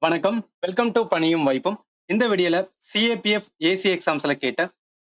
வணக்கம். Welcome to பணியும் வாய்ப்பும். இந்த வீடியோல சிஏபிஎஃப் ஏசி எக்ஸாம்ஸ்ல கேட்ட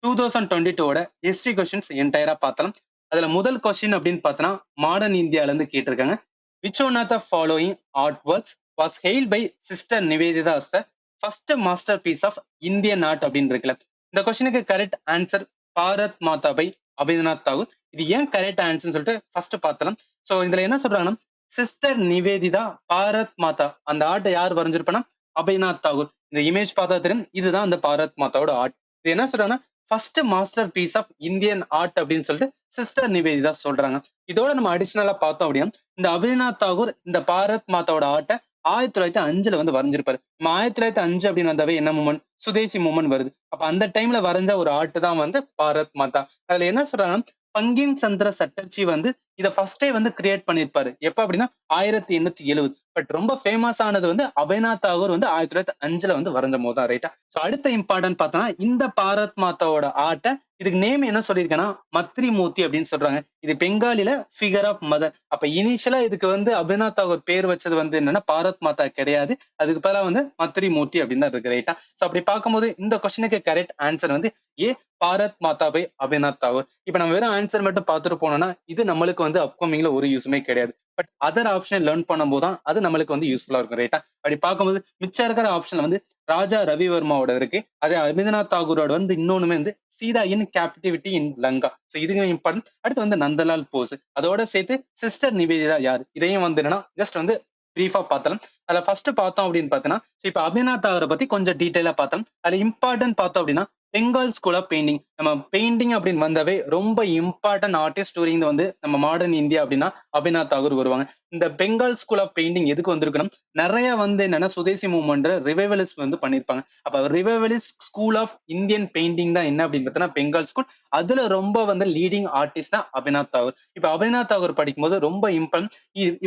2022ஓட ஹிஸ்டரி கொஸ்டின்ஸ் என்டையரா பார்த்தலாம். அதுல முதல் கொஸ்டின் அப்படின்னு பார்த்தோன்னா மாடர்ன் இந்தியால இருந்து கேட்டிருக்காங்க. Which one of the following art works was hailed by sister Nivedita as the first masterpiece of Indian art அப்படின்னு இருக்குல்ல. இந்த கொஸ்டினுக்கு correct answer Bharat Mata by Abhinand Tagore. இது ஏன் கரெக்ட் ஆன்சர்னு சொல்லிட்டு ஃபர்ஸ்ட் பார்த்தலாம். ஸோ இதுல என்ன சொல்றாங்கன்னா சிஸ்டர் நிவேதிதா பாரத் மாதா அந்த ஆர்ட்டை யார் வரைஞ்சிருப்பானா அபிநாத் தாகூர். இந்த இமேஜ் பார்த்தா தெரியும் இதுதான் அந்த பாரத் மாதாவோட ஆர்ட். இது என்ன சொல்றாங்கன்னா first masterpiece of Indian art அப்படின்னு சொல்லிட்டு சிஸ்டர் நிவேதிதா சொல்றாங்க. இதோட நம்ம அடிஷனலா பார்த்தோம் அப்படின்னா இந்த அபிநாத் தாகூர் இந்த பாரத் மாதாவோட ஆர்ட்டை 1905 வந்து வரைஞ்சிருப்பாரு. நம்ம 1905 அப்படின்னு வந்தாவே என்ன மூமெண்ட் சுதேசி மூமெண்ட் வருது. அப்ப அந்த டைம்ல வரைஞ்ச ஒரு ஆர்ட் தான் வந்து பாரத் மாதா. அதுல என்ன சொல்றாங்கன்னா பங்கிம் சந்திர சட்டர்ஜி வந்து இதை ஃபர்ஸ்டே வந்து கிரியேட் பண்ணிருப்பாரு. எப்ப அப்படின்னா 1870. பட் ரொம்ப ஃபேமஸ் ஆனது வந்து அபிநாத் தாகூர் வந்து 1905 வந்து வரைஞ்ச போது தான். ரைட்டா? சோ அடுத்த இம்பார்ட்டன்ட் பார்த்தோம்னா இந்த பாரத் மாதாவோட ஆர்ட்டை இதுக்கு நேம் என்ன சொல்லியிருக்கேன்னா மத்ரி மூர்த்தி அப்படின்னு சொல்றாங்க. இது பெங்காலில ஃபிகர் ஆஃப் மதர். அப்ப இனிஷியலா இதுக்கு வந்து அபிநாத் தாகூர் பேர் வச்சது வந்து என்னன்னா பாரத் மாதா கிடையாது. அதுக்கு பதிலா வந்து மத்ரி மூர்த்தி அப்படின்னு தான் இருக்கு. ரைட்டா? சோ அப்படி பார்க்கும்போது இந்த கொஸ்டினுக்கு கரெக்ட் ஆன்சர் வந்து ஏ பாரத் மாதா பை அபிநாத் தாகூர். இப்ப நம்ம வெறும் ஆன்சர் மட்டும் பார்த்துட்டு போனோம்னா இது நம்மளுக்கு வந்து அப்கமிங்ல ஒரு யூஸுமே கிடையாது. பட் அதர் ஆப்ஷன் லேர்ன் பண்ணும்போது தான் அது நம்மளுக்கு வந்து யூஸ்ஃபுல்லா இருக்கும். ரைட்டா? அப்படி பார்க்கும்போது மிச்சம் இருக்கிற ஆப்ஷன்ல வந்து ராஜா ரவிவர்மாவோட இருக்கு. அதே அபிநந்த் தாகூரோட வந்து இன்னொன்னுமே வந்து சீதா இன் கேப்டிவிட்டி இன் லங்கா. சோ இதுவும் இம்பார்ட்டன்ட். அடுத்து வந்து நந்தலால் போஸ். அதோட சேர்த்து சிஸ்டர் நிவேதிதா யார் இதையும் வந்து என்னன்னா ஜஸ்ட் வந்து பிரீஃபா பார்த்தலாம். அதுல ஃபர்ஸ்ட் பார்த்தோம் அப்படின்னு பார்த்தோம்னா இப்ப அபிநந்த் தாகூரை பத்தி கொஞ்சம் டீடைலா பார்த்தோம். அதுல இம்பார்ட்டன்ட் பார்த்தோம் அப்படின்னா பெங்கால் ஸ்கூல் ஆஃப் பெயிண்டிங். நம்ம பெயிண்டிங் அப்படின்னு வந்தாவே ரொம்ப இம்பார்ட்டன்ட் ஆர்டிஸ்ட் டூரிங் வந்து நம்ம மாடர்ன் இந்தியா அப்படின்னா அபிநந்த் தாகூர் வருவாங்க. இந்த பெங்கால் ஸ்கூல் ஆஃப் பெயிண்டிங் எதுக்கு வந்திருக்கணும் நிறைய வந்து என்னன்னா சுதேசி மூவ்மெண்ட் ரிவைவலிஸ்ட் வந்து பண்ணிருப்பாங்க. அப்ப revivalist school of Indian painting தான் என்ன அப்படின்னு பார்த்தோம்னா பெங்கால் ஸ்கூல். அதுல ரொம்ப வந்து லீடிங் ஆர்டிஸ்ட்னா அபிநந்த் தாகூர். இப்ப அபிநந்த் தாகூர் படிக்கும்போது ரொம்ப இம்பார்ட்டன்ட்.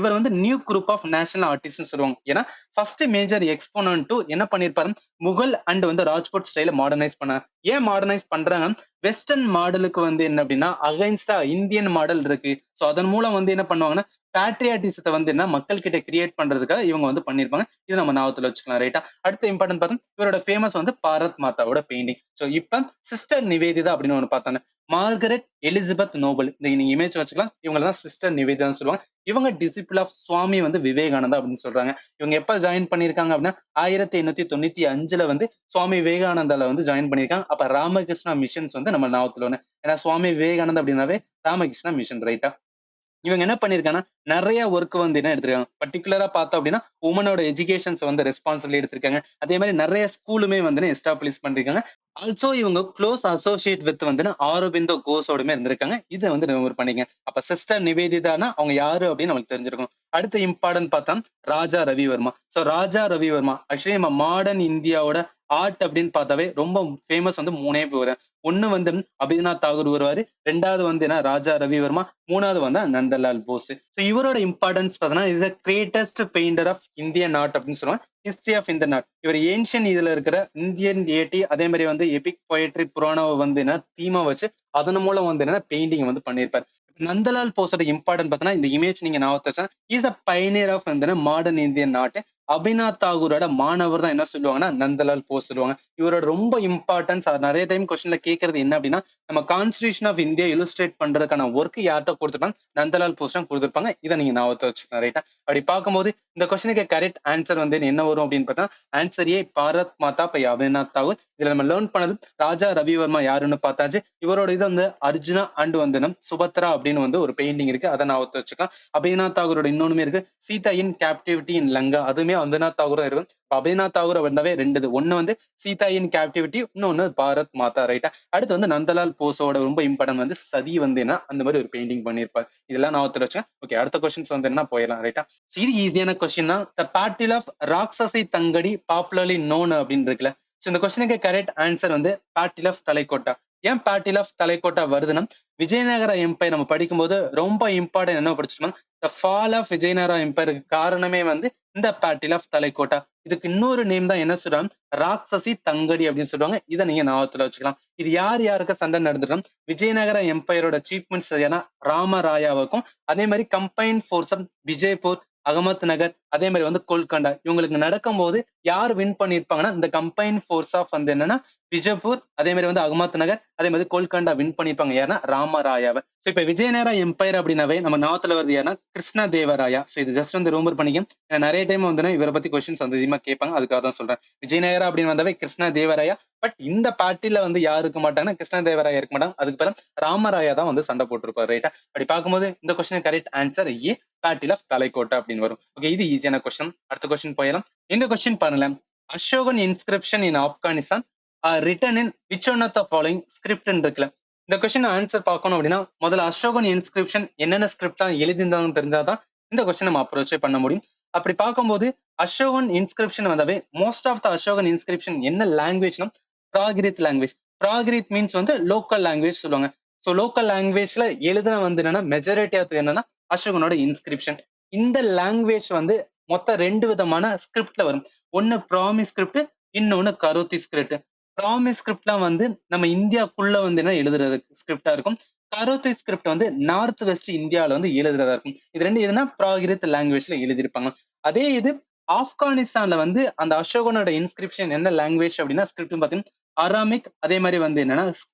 இவர் வந்து நியூ குரூப் ஆஃப் நேஷனல் ஆர்டிஸ்ட்னு சொல்லுவாங்க. ஏன்னா ஃபர்ஸ்ட் மேஜர் எக்ஸ்போனன்ட் டு என்ன பண்ணிருப்பாரு முகல் அண்ட் வந்து ராஜ்புட் ஸ்டைல மாடர்னைஸ் பண்ண. ஏன் மாடர்னைஸ் பண்றாங்க வெஸ்டர்ன் மாடலுக்கு வந்து என்ன அப்படின்னா அகைன்ஸ்டா இந்தியன் மாடல் இருக்கு. சோ அதன் மூலம் வந்து என்ன பண்ணுவாங்கன்னா பேட்ரியாட்டிசத்தை வந்து என்ன மக்கள் கிட்ட கிரியேட் பண்றதுக்காக இவங்க வந்து பண்ணிருப்பாங்க. இது நம்ம ஞாபகத்துல வச்சுக்கலாம். ரைட்டா? அடுத்த இம்பார்ட்டன்ட் பார்த்தோம் இவரோட ஃபேமஸ் வந்து பாரத் மாதாவோட பெயிண்டிங். சோ இப்ப சிஸ்டர் நிவேதிதா அப்படின்னு ஒண்ணு பார்த்தாங்க. Margaret Elizabeth Nobel. இந்த நீங்க இமேஜ் வச்சுக்கலாம். இவங்க தான் சிஸ்டர் நிவேதிதான்னு சொல்லுவாங்க. இவங்க டிசிபிள் ஆஃப் சுவாமி வந்து விவேகானந்தா அப்படின்னு சொல்றாங்க. இவங்க எப்ப ஜாயின் பண்ணிருக்காங்க அப்படின்னா 1895 வந்து சுவாமி விவேகானந்தால வந்து ஜாயின் பண்ணிருக்காங்க. அப்ப ராமகிருஷ்ணா மிஷன்ஸ் வந்து நம்ம ஞாபகத்துல ஒண்ணு. ஏன்னா சுவாமி விவேகானந்தா அப்படின்னாவே ராமகிருஷ்ணா மிஷன். ரைட்டா? இவங்க என்ன பண்ணிருக்காங்கன்னா நிறைய ஒர்க் வந்து என்ன எடுத்திருக்காங்க. பர்டிகுலரா பார்த்தோம் அப்படின்னா உமனோட எஜுகேஷன்ஸ் வந்து ரெஸ்பான்சிபிலிட்டி எடுத்திருக்காங்க. அதே மாதிரி நிறைய ஸ்கூலுமே வந்து எஸ்டாப்ளிஷ் பண்ணிருக்காங்க. ஆல்சோ இவங்க க்ளோஸ் அசோசியேட் வித் வந்து ஆரோபிந்தோ கோஸோடுமே இருந்திருக்காங்க. இதை வந்து ரிமூவ் பண்ணிங்க. அப்ப சிஸ்டர் நிவேதிதானா அவங்க யாரு அப்படின்னு நமக்கு தெரிஞ்சிருக்கும். அடுத்த இம்பார்ட்டன்ட் பார்த்தா ராஜா ரவிவர்மா. சோ ராஜா ரவிவர்மா ஆக்சுவலி நம்ம மாடர்ன் இந்தியாவோட ஆர்ட் அப்படின்னு பார்த்தாவே ரொம்ப ஃபேமஸ் வந்து மூணே பேர். ஒண்ணு வந்து அபிநந்த் தாகூர் வருவாரு. ரெண்டாவது வந்து என்ன ராஜா ரவிவர்மா. மூணாவது வந்து நந்தலால் போஸ். சோ இவரோட இம்பார்ட்டன்ஸ் பார்த்தோம்னா is the greatest painter of Indian art அப்படின்னு சொல்லுவாங்க. History of Indian art. இவர் ஏன்ஷியன் இதுல இருக்கிற இந்தியன் ஏட்டி அதே மாதிரி வந்து எபிக் போயட்ரி புராணாவை வந்து என்ன தீமா வச்சு அதன் மூலம் வந்து என்ன பெயிண்டிங் வந்து பண்ணியிருப்பாரு. நந்தலால் போஸோட இம்பார்ட்டன்ட் பார்த்தோன்னா இந்த இமேஜ் நீங்க ஞாபகத்தை இஸ் அ பைனியர் ஆஃப் வந்து மாடர்ன் இந்தியன் ஆர்ட். அபிநந்த் தாகூரோட மாணவர் தான் என்ன சொல்லுவாங்கன்னா நந்தலால் போஸ் சொல்லுவாங்க. இவரோட ரொம்ப இம்பார்ட்டன்ஸ் நிறைய டைம் கொஸ்டின்ல கேட்கறது என்ன அப்படின்னா நம்ம கான்ஸ்டிடியூஷன் ஆஃப் இந்தியா இலுஸ்ட்ரேட் பண்றதுக்கான ஒர்க் யார்கிட்ட கொடுத்துருப்பாங்க நந்தலால் போஸ் தான் கொடுத்துருப்பாங்க. இதை நீங்க ஞாபகத்தை வச்சுக்கலாம். ரைட்டா? அப்படி பார்க்கும்போது இந்த கொஸ்டினுக்கு கரெக்ட் ஆன்சர் வந்து என்ன வரும் அப்படின்னு பார்த்தா answer A Bharat Mata by Abhinand Tagore. இதுல நம்ம லேர்ன் பண்ணது ராஜா ரவிவர்மா யாருன்னு பார்த்தாச்சு. இவரோட இது வந்து அர்ஜுனா அண்ட் வந்து சுபத்ரா அப்படின்னு வந்து ஒரு பெயிண்டிங் இருக்கு. அதை ஞாபகத்தை வச்சுக்கலாம். அபிநந்த் தாகூரோட இன்னொன்னுமே இருக்கு சீதா இன் கேப்டிவிட்டி இன் லங்கா. அதுவுமே அபிநந்த் தாகூர் தான் இருக்கும். அபிநந்த் தாகூர் வந்தாவே ரெண்டு. ஒண்ணு வந்து சீதா இன் கேப்டிவிட்டி, இன்னொன்னு பாரத் மாதா. ரைட்டா? அடுத்து வந்து நந்தலால் போஸோட ரொம்ப இம்பார்ட்டன்ட் வந்து சதி வந்து என்ன அந்த மாதிரி ஒரு பெயிண்டிங் பண்ணிருப்பாரு. இதெல்லாம் ஞாபகத்துல வச்சேன். ஓகே அடுத்த கொஸ்டின்ஸ் வந்து என்ன போயிடலாம். ரைட்டா? இது ஈஸியான கொஸ்டின் தான். The battle of Rakshasi Tangadi popularly known அப்படின்னு இருக்குல்ல. சோ இந்த கொஸ்டினுக்கு கரெக்ட் ஆன்சர் வந்து பேட்டில் ஆஃப் தலைக்கோட்டா. ஏன் பேட்டில் ஆஃப் தலைக்கோட்டா வருதுன்னா விஜயநகர எம்பையர் நம்ம படிக்கும்போது ரொம்ப இம்பார்ட்டன்ட் என்ன படிச்சிருக்கோம் த ஃபால் ஆஃப் விஜயநகர எம்பையருக்கு காரணமே வந்து இந்த பேட்டில் ஆஃப் தலைக்கோட்டா. இதுக்கு இன்னொரு நேம் தான் என்ன சொல்றாங்க ராக்சசி தங்கடி அப்படின்னு சொல்லுவாங்க. இதை நீங்க ஞாபகத்துல வச்சுக்கலாம். இது யார் யாருக்கு சண்டை நடந்துடும் விஜயநகர எம்பையரோட சீஃப் மினிஸ்டர் ஏன்னா ராமராயாவுக்கும் அதே மாதிரி combine force of Vijayapur Ahmed நகர், அதே மாதிரி வந்து கோல்கண்டா இவங்களுக்கு நடக்கும்போது யார் வின் பண்ணியிருப்பாங்கன்னா இந்த கம்பைன் ஃபோர்ஸ் ஆஃப் வந்து என்னன்னா விஜயபூர், அதே மாதிரி வந்து அகமத் நகர், அதே மாதிரி கோல்கண்டா வின் பண்ணிருப்பாங்க யாருன்னா ராமராயாவை. சோ இப்ப விஜயநகரா எம்பையர் அப்படின்னாவே நம்ம நார்த்ல வருது யாருன்னா கிருஷ்ண தேவராயா. சோ இது ஜஸ்ட் வந்து ரூமர் பண்ணிக்க. நிறைய டைம் வந்து இவரை பத்தி கொஸ்டின்ஸ் வந்து அதிகமா கேட்பாங்க, அதுக்காக தான் சொல்றேன். விஜயநகரா அப்படின்னு வந்தாவே கிருஷ்ண தேவராயா. பட் இந்த பார்ட்டில வந்து யாரு இருக்க மாட்டாங்கன்னா கிருஷ்ண தேவராயா இருக்க மாட்டாங்க, அதுக்கு பிறகு ராமராயா தான் வந்து சண்டை போட்டிருப்பாரு. ரைட்டா? அப்படி பார்க்கும்போது இந்த question correct answer A, battle of Talikota அப்படின்னு வரும். ஓகே, இது ஈஸியான கொஸ்டின். அடுத்த கொஸ்டின் போயிடலாம். இந்த கொஸ்டின் பாருங்களேன். Ashokan inscription in Afghanistan written in which one of the following script இருக்குல்ல. இந்த கொஸ்டின் ஆன்சர் பார்க்கணும் அப்படின்னா முதல்ல அசோகன் இன்ஸ்கிரிப்ஷன் என்னென்ன ஸ்கிரிப்ட் தான் எழுதியிருந்தாங்கன்னு தெரிஞ்சாதான் இந்த கொஸ்டின் நம்ம அப்ரோச்சே பண்ண முடியும். அப்படி பார்க்கும்போது அசோகன் இன்ஸ்கிரிப்ஷன் வந்தாவே most of the Ashokan inscription என்ன லாங்குவேஜ்னா பிராகிரித் லாங்குவேஜ். பிராகிரித் மீன்ஸ் வந்து லோக்கல் லாங்குவேஜ் சொல்லுவாங்க. ஸோ லோக்கல் லாங்குவேஜ்ல எழுதுன வந்து என்னன்னா மெஜாரிட்டி ஆஃப் என்னன்னா அசோகனோட இன்ஸ்கிரிப்ஷன். இந்த லாங்குவேஜ் வந்து மொத்தம் 2 விதமான ஸ்கிரிப்ட்ல வரும். ஒன்னு ப்ராமிஸ் ஸ்கிரிப்ட், இன்னொன்னு கரோத்தி ஸ்கிரிப்ட். ப்ராமிஸ் ஸ்கிரிப்ட்லாம் வந்து நம்ம இந்தியாக்குள்ள வந்து என்ன எழுதுறது ஸ்கிரிப்டா இருக்கும். கரோத்தி ஸ்கிரிப்ட் வந்து நார்த் வெஸ்ட் இந்தியாவில வந்து எழுதுறதா இருக்கும். இது ரெண்டு எதுனா பிராகிருத் லாங்குவேஜ்ல எழுதியிருப்பாங்க. அதே இது ஆப்கானிஸ்தான்ல வந்து அந்த அசோகனோட இன்ஸ்கிரிப்ஷன் என்ன லாங்குவேஜ் அப்படின்னா ஸ்கிரிப்ட் பாத்தீங்கன்னா அராமிக், அதே மாதிரி வந்து என்னன்னா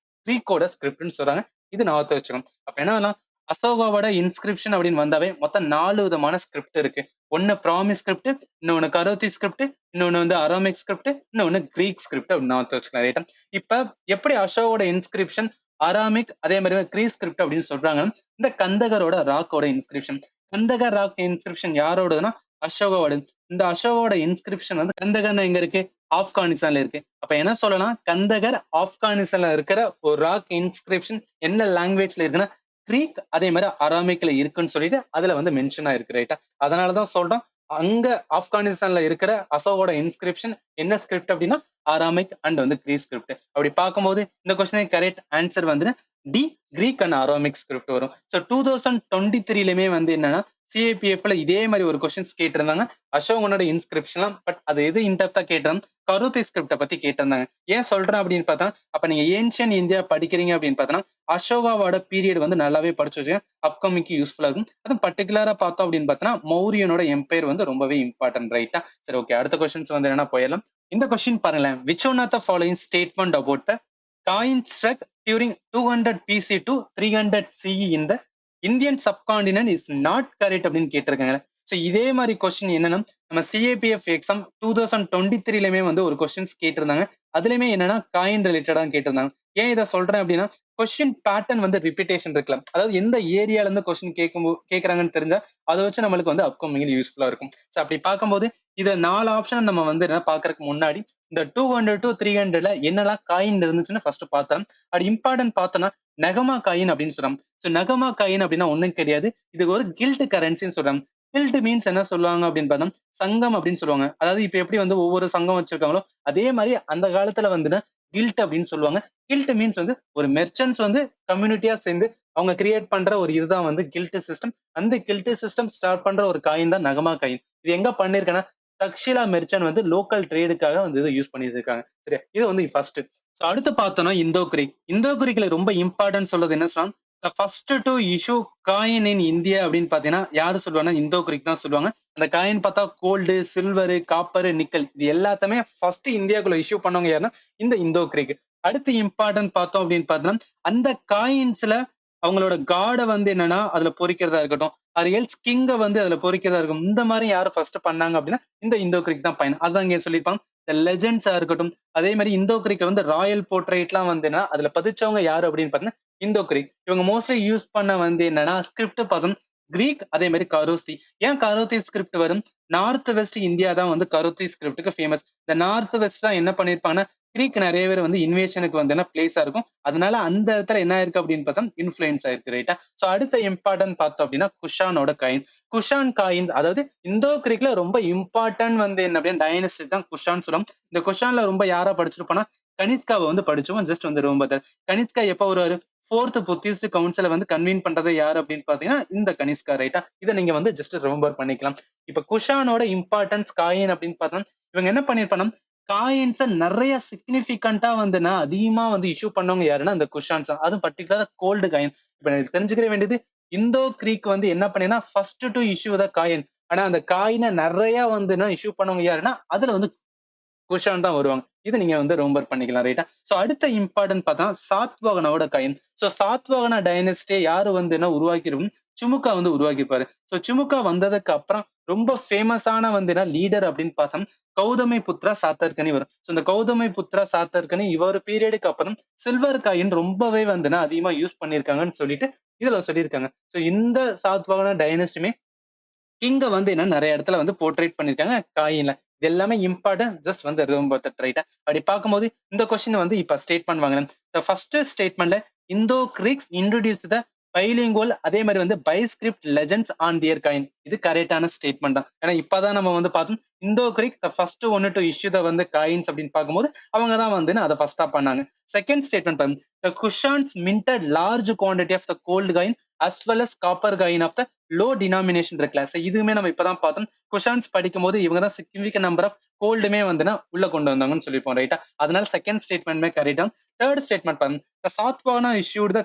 கிரீக்கோட ஸ்கிரிப்ட்னு சொல்றாங்க. இது நார்த் வச்சிடும். அப்ப என்ன அசோகாவோட இன்ஸ்கிரிப்ஷன் அப்படின்னு வந்தாவே மொத்தம் 4 விதமான ஸ்கிரிப்ட் இருக்கு. ஒன்னு ப்ராமிஸ் ஸ்கிரிப்ட், இன்னொன்னு கரோத்தி ஸ்கிரிப்ட், இன்னொன்னு வந்து அராமிக் ஸ்கிரிப்ட், இன்னொன்னு கிரீக் ஸ்கிரிப்ட் அப்படின்னு நார்த் வச்சுக்கலாம். ரைட்டா? இப்ப எப்படி அசோகோட இன்ஸ்கிரிப்ஷன் அராமிக், அதே மாதிரி கிரீக் ஸ்கிரிப்ட் அப்படின்னு சொல்றாங்கன்னா இந்த கந்தகரோட ராக்கோட இன்ஸ்கிரிப்ஷன். கந்தகர் ராக் இன்ஸ்கிரிப்ஷன் யாரோடதுன்னா அசோகாவோட. இந்த அசோகாவோட இன்ஸ்கிரிப்ஷன் வந்து கந்தகர்னா எங்க இருக்கு? ஆப்கானிஸ்தான்ல இருக்கு. அப்ப என்ன சொல்லலாம், கந்தகர் ஆப்கானிஸ்தான்ல இருக்கிற ஒரு ராக் இன்ஸ்கிரிப்ஷன் என்ன லாங்குவேஜ்ல இருக்குன்னா கிரீக், அதே மாதிரி அராமிக்ல இருக்குன்னு சொல்லிட்டு அதுல வந்து மென்ஷன் ஆயிருக்கு. ரைட்டா? அதனாலதான் சொல்றோம் அங்க ஆப்கானிஸ்தான்ல இருக்கிற அசோகோட இன்ஸ்கிரிப்ஷன் என்ன ஸ்கிரிப்ட் அப்படின்னா அராமிக் அண்ட் வந்து கிரீக் ஸ்கிரிப்ட். அப்படி பார்க்கும்போது இந்த கொஸ்டின் கரெக்ட் ஆன்சர் வந்து D, Greek and Aramaic script வரும். ஸோ 2023லயுமே வந்து என்னன்னா சிஏபிஎஃப்ல இதே மாதிரி ஒரு கொஸ்டின்ஸ் கேட்டிருந்தாங்க அசோகனோட இன்ஸ்கிரிப்ஷன்லாம். பட் அது எது இன்டெப்தா கேட்டிருந்தாங்க, கருத்தி ஸ்கிரிப்ட பத்தி கேட்டிருந்தாங்க. ஏன் சொல்றேன் அப்படின்னு பார்த்தா அப்ப நீங்க ஏன்ஷியன் இந்தியா படிக்கிறீங்க அப்படின்னு பார்த்தோன்னா அசோகாவோட பீரியட் வந்து நல்லாவே படிச்சு வச்சுங்க, அப்கமிங்க்கு யூஸ்ஃபுல்லா இருக்கும். அதுவும் பர்டிகுலரா பார்த்தோம் அப்படின்னு பார்த்தோன்னா மௌரியனோட எம்பையர் வந்து ரொம்பவே இம்பார்ட்டன்ட். ரைட்டா? சரி, ஓகே, அடுத்த கொஸ்டின்ஸ் வந்து என்ன போயிடலாம். இந்த கொஸ்டின் பாருங்களேன். Which one of the following statement about the coin struck during 200 BC to 300 CE in the Indian subcontinent is not correct அப்படின்னு கேட்டிருக்காங்க. ஸோ இதே மாதிரி கொஸ்டின் என்னன்னா நம்ம சிஏபிஎஃப் எக்ஸாம் 2023லயுமே வந்து ஒரு கொஸ்டின்ஸ் கேட்டிருந்தாங்க. அதுலயுமே என்னன்னா காயின் ரிலேட்டடா கேட்டிருந்தாங்க. ஏன் இதை சொல்றேன் அப்படின்னா கொஸ்டின் பேட்டர்ன் வந்து ரிப்பீட்டேஷன் இருக்கலாம். அதாவது எந்த ஏரியால இருந்து கொஸ்டின் கேட்கறாங்கன்னு தெரிஞ்சா அதை வச்சு நம்மளுக்கு வந்து அப்கமிங் யூஸ்ஃபுல்லா இருக்கும். ஸோ அப்படி பார்க்கும்போது இதை 4 ஆப்ஷன் நம்ம வந்து என்ன பாக்குறதுக்கு முன்னாடி இந்த 200 to 300ல என்னெல்லாம் காயின் இருந்துச்சுன்னு ஃபர்ஸ்ட் பார்த்தோம். அது இம்பார்ட்டன்ட் பார்த்தோம்னா நெகமா காயின் அப்படின்னு சொல்றாங்க. ஸோ நெகமா காயின் அப்படின்னா ஒண்ணும் கிடையாது, இது ஒரு கில்ட் கரன்சின்னு சொல்றாங்க. கில்ட் மீன்ஸ் என்ன சொல்லுவாங்க அப்படின்னு பார்த்தா சங்கம் அப்படின்னு சொல்லுவாங்க. அதாவது இப்ப எப்படி வந்து ஒவ்வொரு சங்கம் வச்சிருக்காங்களோ அதே மாதிரி அந்த காலத்துல வந்து கில்ட் அப்படின்னு சொல்லுவாங்க. கில்ட் மீன்ஸ் வந்து ஒரு மெர்ச்சன்ட்ஸ் வந்து கம்யூனிட்டியா சேர்ந்து அவங்க கிரியேட் பண்ற ஒரு இதுதான் வந்து கில்ட் சிஸ்டம். அந்த கில்ட் சிஸ்டம் ஸ்டார்ட் பண்ற ஒரு காயின் தான் நகமா காயின். இது எங்க பண்ணிருக்கேன்னா தக்ஷிலா மெர்ச்சன்ட் வந்து லோக்கல் ட்ரேடுக்காக வந்து இதை யூஸ் பண்ணிட்டு இருக்காங்க. சரியா? இது வந்து ஃபர்ஸ்ட். ஸோ அடுத்து பார்த்தோம்னா இந்தோ கிரீக். இந்தோ கிரீக்ல ரொம்ப இம்பார்ட்டன்ட் சொல்றது என்ன சொன்னா first to issue coin in India அப்படின்னு பாத்தீங்கன்னா யாரு சொல்லுவாங்கன்னா இந்தோ கிரீக் தான் சொல்லுவாங்க. அந்த காயின் பார்த்தா கோல்டு, சில்வர், காப்பர், நிக்கல் இது எல்லாத்தையுமே ஃபர்ஸ்ட் இந்தியாக்குள்ள இஷ்யூ பண்ணவங்க யாருன்னா இந்த இந்தோ கிரீக். அடுத்து இம்பார்ட்டன்ட் பார்த்தோம் அப்படின்னு பார்த்தோம்னா அந்த காயின்ஸ்ல அவங்களோட காட வந்து என்னன்னா அதுல பொறிக்கிறதா இருக்கட்டும், அது எல்ஸ் கிங்க வந்து அதுல பொறிக்கிறதா இருக்கும். இந்த மாதிரி யாரு ஃபர்ஸ்ட் பண்ணாங்க அப்படின்னா இந்த இந்தோ கிரீக் தான் பயன். அதான் இங்க சொல்லியிருப்பாங்க இந்த லெஜெண்ட்ஸா இருக்கட்டும். அதே மாதிரி இந்தோ கிரீக்ல வந்து ராயல் போர்ட்ரேட்லாம் வந்து அதுல பதிச்சவங்க யாரு அப்படின்னு பாத்தீங்கன்னா இந்தோ கிரீக். இவங்க மோஸ்ட்லி யூஸ் பண்ண வந்து என்னன்னா ஸ்கிரிப்ட் பார்த்தோம் கிரீக், அதே மாதிரி கரோத்தி. ஏன் கரோத்தி ஸ்கிரிப்ட் வரும்? நார்த் வெஸ்ட் இந்தியா தான் வந்து கரோத்தி ஸ்கிரிப்டுக்கு ஃபேமஸ். இந்த நார்த் வெஸ்ட் தான் என்ன பண்ணிருப்பாங்கன்னா கிரீக் நிறைய பேர் வந்து இன்வேஷனுக்கு வந்து பிளேஸா இருக்கும். அதனால அந்த இடத்துல என்ன இருக்கு அப்படின்னு பார்த்தா இன்ஃபுளுன்ஸ் ஆயிருக்கு. ரைட்டா? சோ அடுத்த இம்பார்ட்டன்ட் பார்த்தோம் அப்படின்னா குஷானோட காயின். குஷான் காயின் அதாவது இந்தோ கிரீக்ல ரொம்ப இம்பார்ட்டன்ட் வந்து என்ன அப்படின்னா டைனஸ்டி தான் குஷான் சொல்லுவோம். இந்த குஷான்ல ரொம்ப யாரா படிச்சிருப்போம்னா கனிஷ்காவை வந்து படிச்சோம். ஜஸ்ட் வந்து ரொம்ப கனிஷ்கா எப்ப வருவாரு? 4th புத்திஸ்ட் கவுன்சில வந்து கன்வீன் பண்றது யாரு அப்படின்னு பாத்தீங்கன்னா இந்த கனிஷ்கா. ரைட்டா? இதை நீங்க வந்து ஜஸ்ட் ரிமெம்பர் பண்ணிக்கலாம். இப்ப குஷானோட இம்பார்ட்டன்ஸ் காயின் அப்படின்னு பார்த்தா இவங்க என்ன பண்ணிருப்பாங்க, காயின்ஸ நிறைய சிக்னிபிகண்டா வந்து அதிகமா வந்து இஷ்யூ பண்ணவங்க யாருன்னா இந்த குஷான்ஸ். அதுவும் பர்டிகுலரா கோல்டு காயின். இப்ப எனக்கு தெரிஞ்சுக்கிற வேண்டியது இந்தோ கிரீக் வந்து என்ன பண்ணினா first to issue the coin ஆனா அந்த காயினை நிறைய வந்து இஷ்யூ பண்ணவங்க யாருன்னா அதுல வந்து குஷான் தான் வருவாங்க. இது நீங்க வந்து ரோம்பர் பண்ணிக்கலாம் ரைட்டா. சோ அடுத்த இம்பார்ட்டன்ட் பார்த்தா சாத்வாகனோட காயின். சோ சாத்வாகனா டைனஸ்டியை யாரு வந்து உருவாக்கிரும் சுமுகா வந்து உருவாக்கியிருப்பாரு. சோ சுமுகா வந்ததுக்கு அப்புறம் ரொம்ப ஃபேமஸான வந்து லீடர் அப்படின்னு பார்த்தோம் கௌதமி புத்ரா சாத்தர்கனி வரும். சோ இந்த கௌதமி புத்ரா சாத்தர்கனி இவர் பீரியடுக்கு அப்புறம் சில்வர் காயின் ரொம்பவே வந்து அதிகமா யூஸ் பண்ணியிருக்காங்கன்னு சொல்லிட்டு இதுல சொல்லியிருக்காங்க. சோ இந்த சாத்வாகனா டைனஸ்டியுமே கிங்க வந்து நிறைய இடத்துல வந்து போர்ட்ரேட் பண்ணிருக்காங்க காயின்ல. இது எல்லாமே இம்பார்ட்டன்ட் ஜஸ்ட் வந்து ரொம்ப ரைட்டா. அப்படி பார்க்கும்போது இந்த கொஸ்டின் வந்து இப்ப ஸ்டேட்மெண்ட் வாங்கலாம். த ஃபர்ஸ்ட் ஸ்டேட்மெண்ட்ல Indo Greeks introduce the bilingual அதே மாதிரி வந்து biscript legends on their coin. இது கரெக்டான ஸ்டேட்மெண்ட் தான். ஏன்னா இப்பதான் நம்ம வந்து பார்த்தோம் இந்தோ கிரீக் த ஃபர்ஸ்ட் ஒன்னு டு இஷ்யூ த வந்து காயின்ஸ் அப்படின்னு பார்க்கும்போது அவங்க தான் வந்து அதை ஃபர்ஸ்டா பண்ணாங்க. செகண்ட் ஸ்டேட்மெண்ட் பாருங்க the Kushans minted large quantity of the gold coin as well as copper coin of the low denomination இருக்குல்ல. சோ இதுவுமே நம்ம இப்பதான் பார்த்தோம். குஷான்ஸ் படிக்கும் போது இவங்க தான் சிக்னிபிகன்ட் நம்பர் ஆஃப் கோல்டுமே வந்து உள்ள கொண்டு வந்தாங்கன்னு சொல்லிப்போம் ரைட்டா. அதனால செகண்ட் ஸ்டேட்மெண்ட்மே கரெக்டா. தேர்ட் ஸ்டேட்மெண்ட் பாருங்க Satavahana issued the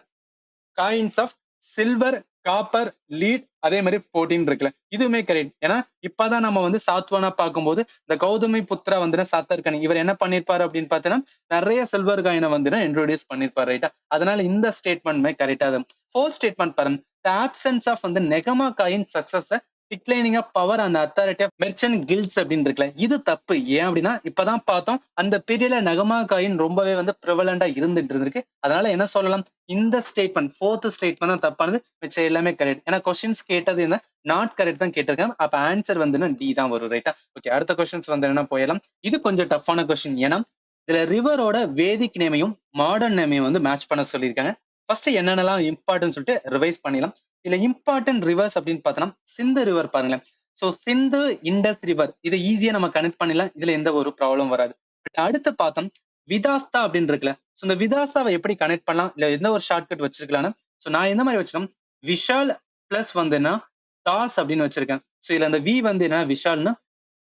coins of silver copper lead அதே மாதிரி 14 இருக்குல்ல. இதுவுமே கரெக்ட். ஏன்னா இப்பதான் நம்ம வந்து சாத்வானா பார்க்கும்போது இந்த கௌதமி புத்ரா வந்து சாத்தர்கனி இவர் என்ன பண்ணிருப்பாரு அப்படின்னு பார்த்தீங்கன்னா நிறைய சில்வர் காயினை வந்து இன்ட்ரோடியூஸ் பண்ணிருப்பாரு ரைட்டா. அதனால இந்த ஸ்டேட்மெண்ட்மே கரெக்டா தான். ஃபோர்த் ஸ்டேட்மெண்ட் பாருங்க த ஆப்சன்ஸ் ஆஃப் வந்து Nigama coin suggests declining of power and authority of merchant guilds அப்படின்னு இருக்குல்ல. இது தப்பு. ஏன் அப்படின்னா இப்பதான் பார்த்தோம் அந்த பீரியட்ல நெகமா காயின் ரொம்பவே வந்து ப்ரிவலண்டா இருந்துட்டு இருந்திருக்கு. அதனால என்ன சொல்லலாம் இந்த ஸ்டேட்மெண்ட் ஃபோர்த் ஸ்டேட்மெண்ட் தான் தப்பானது. மிச்சம் எல்லாமே கரெக்ட். ஏன்னா கொஸ்டின்ஸ் கேட்டது என்ன நாட் கரெக்ட் தான் கேட்டிருக்காங்க. அப்ப ஆன்சர் வந்து டி தான் வரும் ரைட்டா. ஓகே அடுத்த கொஸ்டின்ஸ் வந்து என்ன போயிடலாம். இது கொஞ்சம் டஃப்பான கொஸ்டின். ஏன்னா இதுல ரிவரோட வேதிக் நேமையும் மாடர்ன் நேமையும் வந்து மேட்ச் பண்ண சொல்லியிருக்காங்க. ஃபர்ஸ்ட் என்னென்னலாம் இம்பார்ட்டன் சொல்லிட்டு ரிவைஸ் பண்ணிடலாம். இதுல இம்பார்ட்டன்ட் ரிவர்ஸ் அப்படின்னு பார்த்தோம்னா சிந்து ரிவர் பாருங்களேன். சோ சிந்து இண்டஸ் ரிவர் இதை ஈஸியா நம்ம கனெக்ட் பண்ணிடலாம். இதுல எந்த ஒரு ப்ராப்ளம் வராது. பட் அடுத்து பார்த்தோம் விதாஸ்தா அப்படின்னு இருக்குல்ல. சோ இந்த விதாஸ்தாவை எப்படி கனெக்ட் பண்ணலாம் இல்ல எந்த ஒரு ஷார்ட்கட் வச்சிருக்கலாம்னு சோ நான் எந்த மாதிரி வச்சிருக்கேன் விஷால் பிளஸ் வந்துன்னா தாஸ் அப்படின்னு வச்சிருக்கேன். சோ இதுல அந்த வி வந்து என்ன விஷால்னு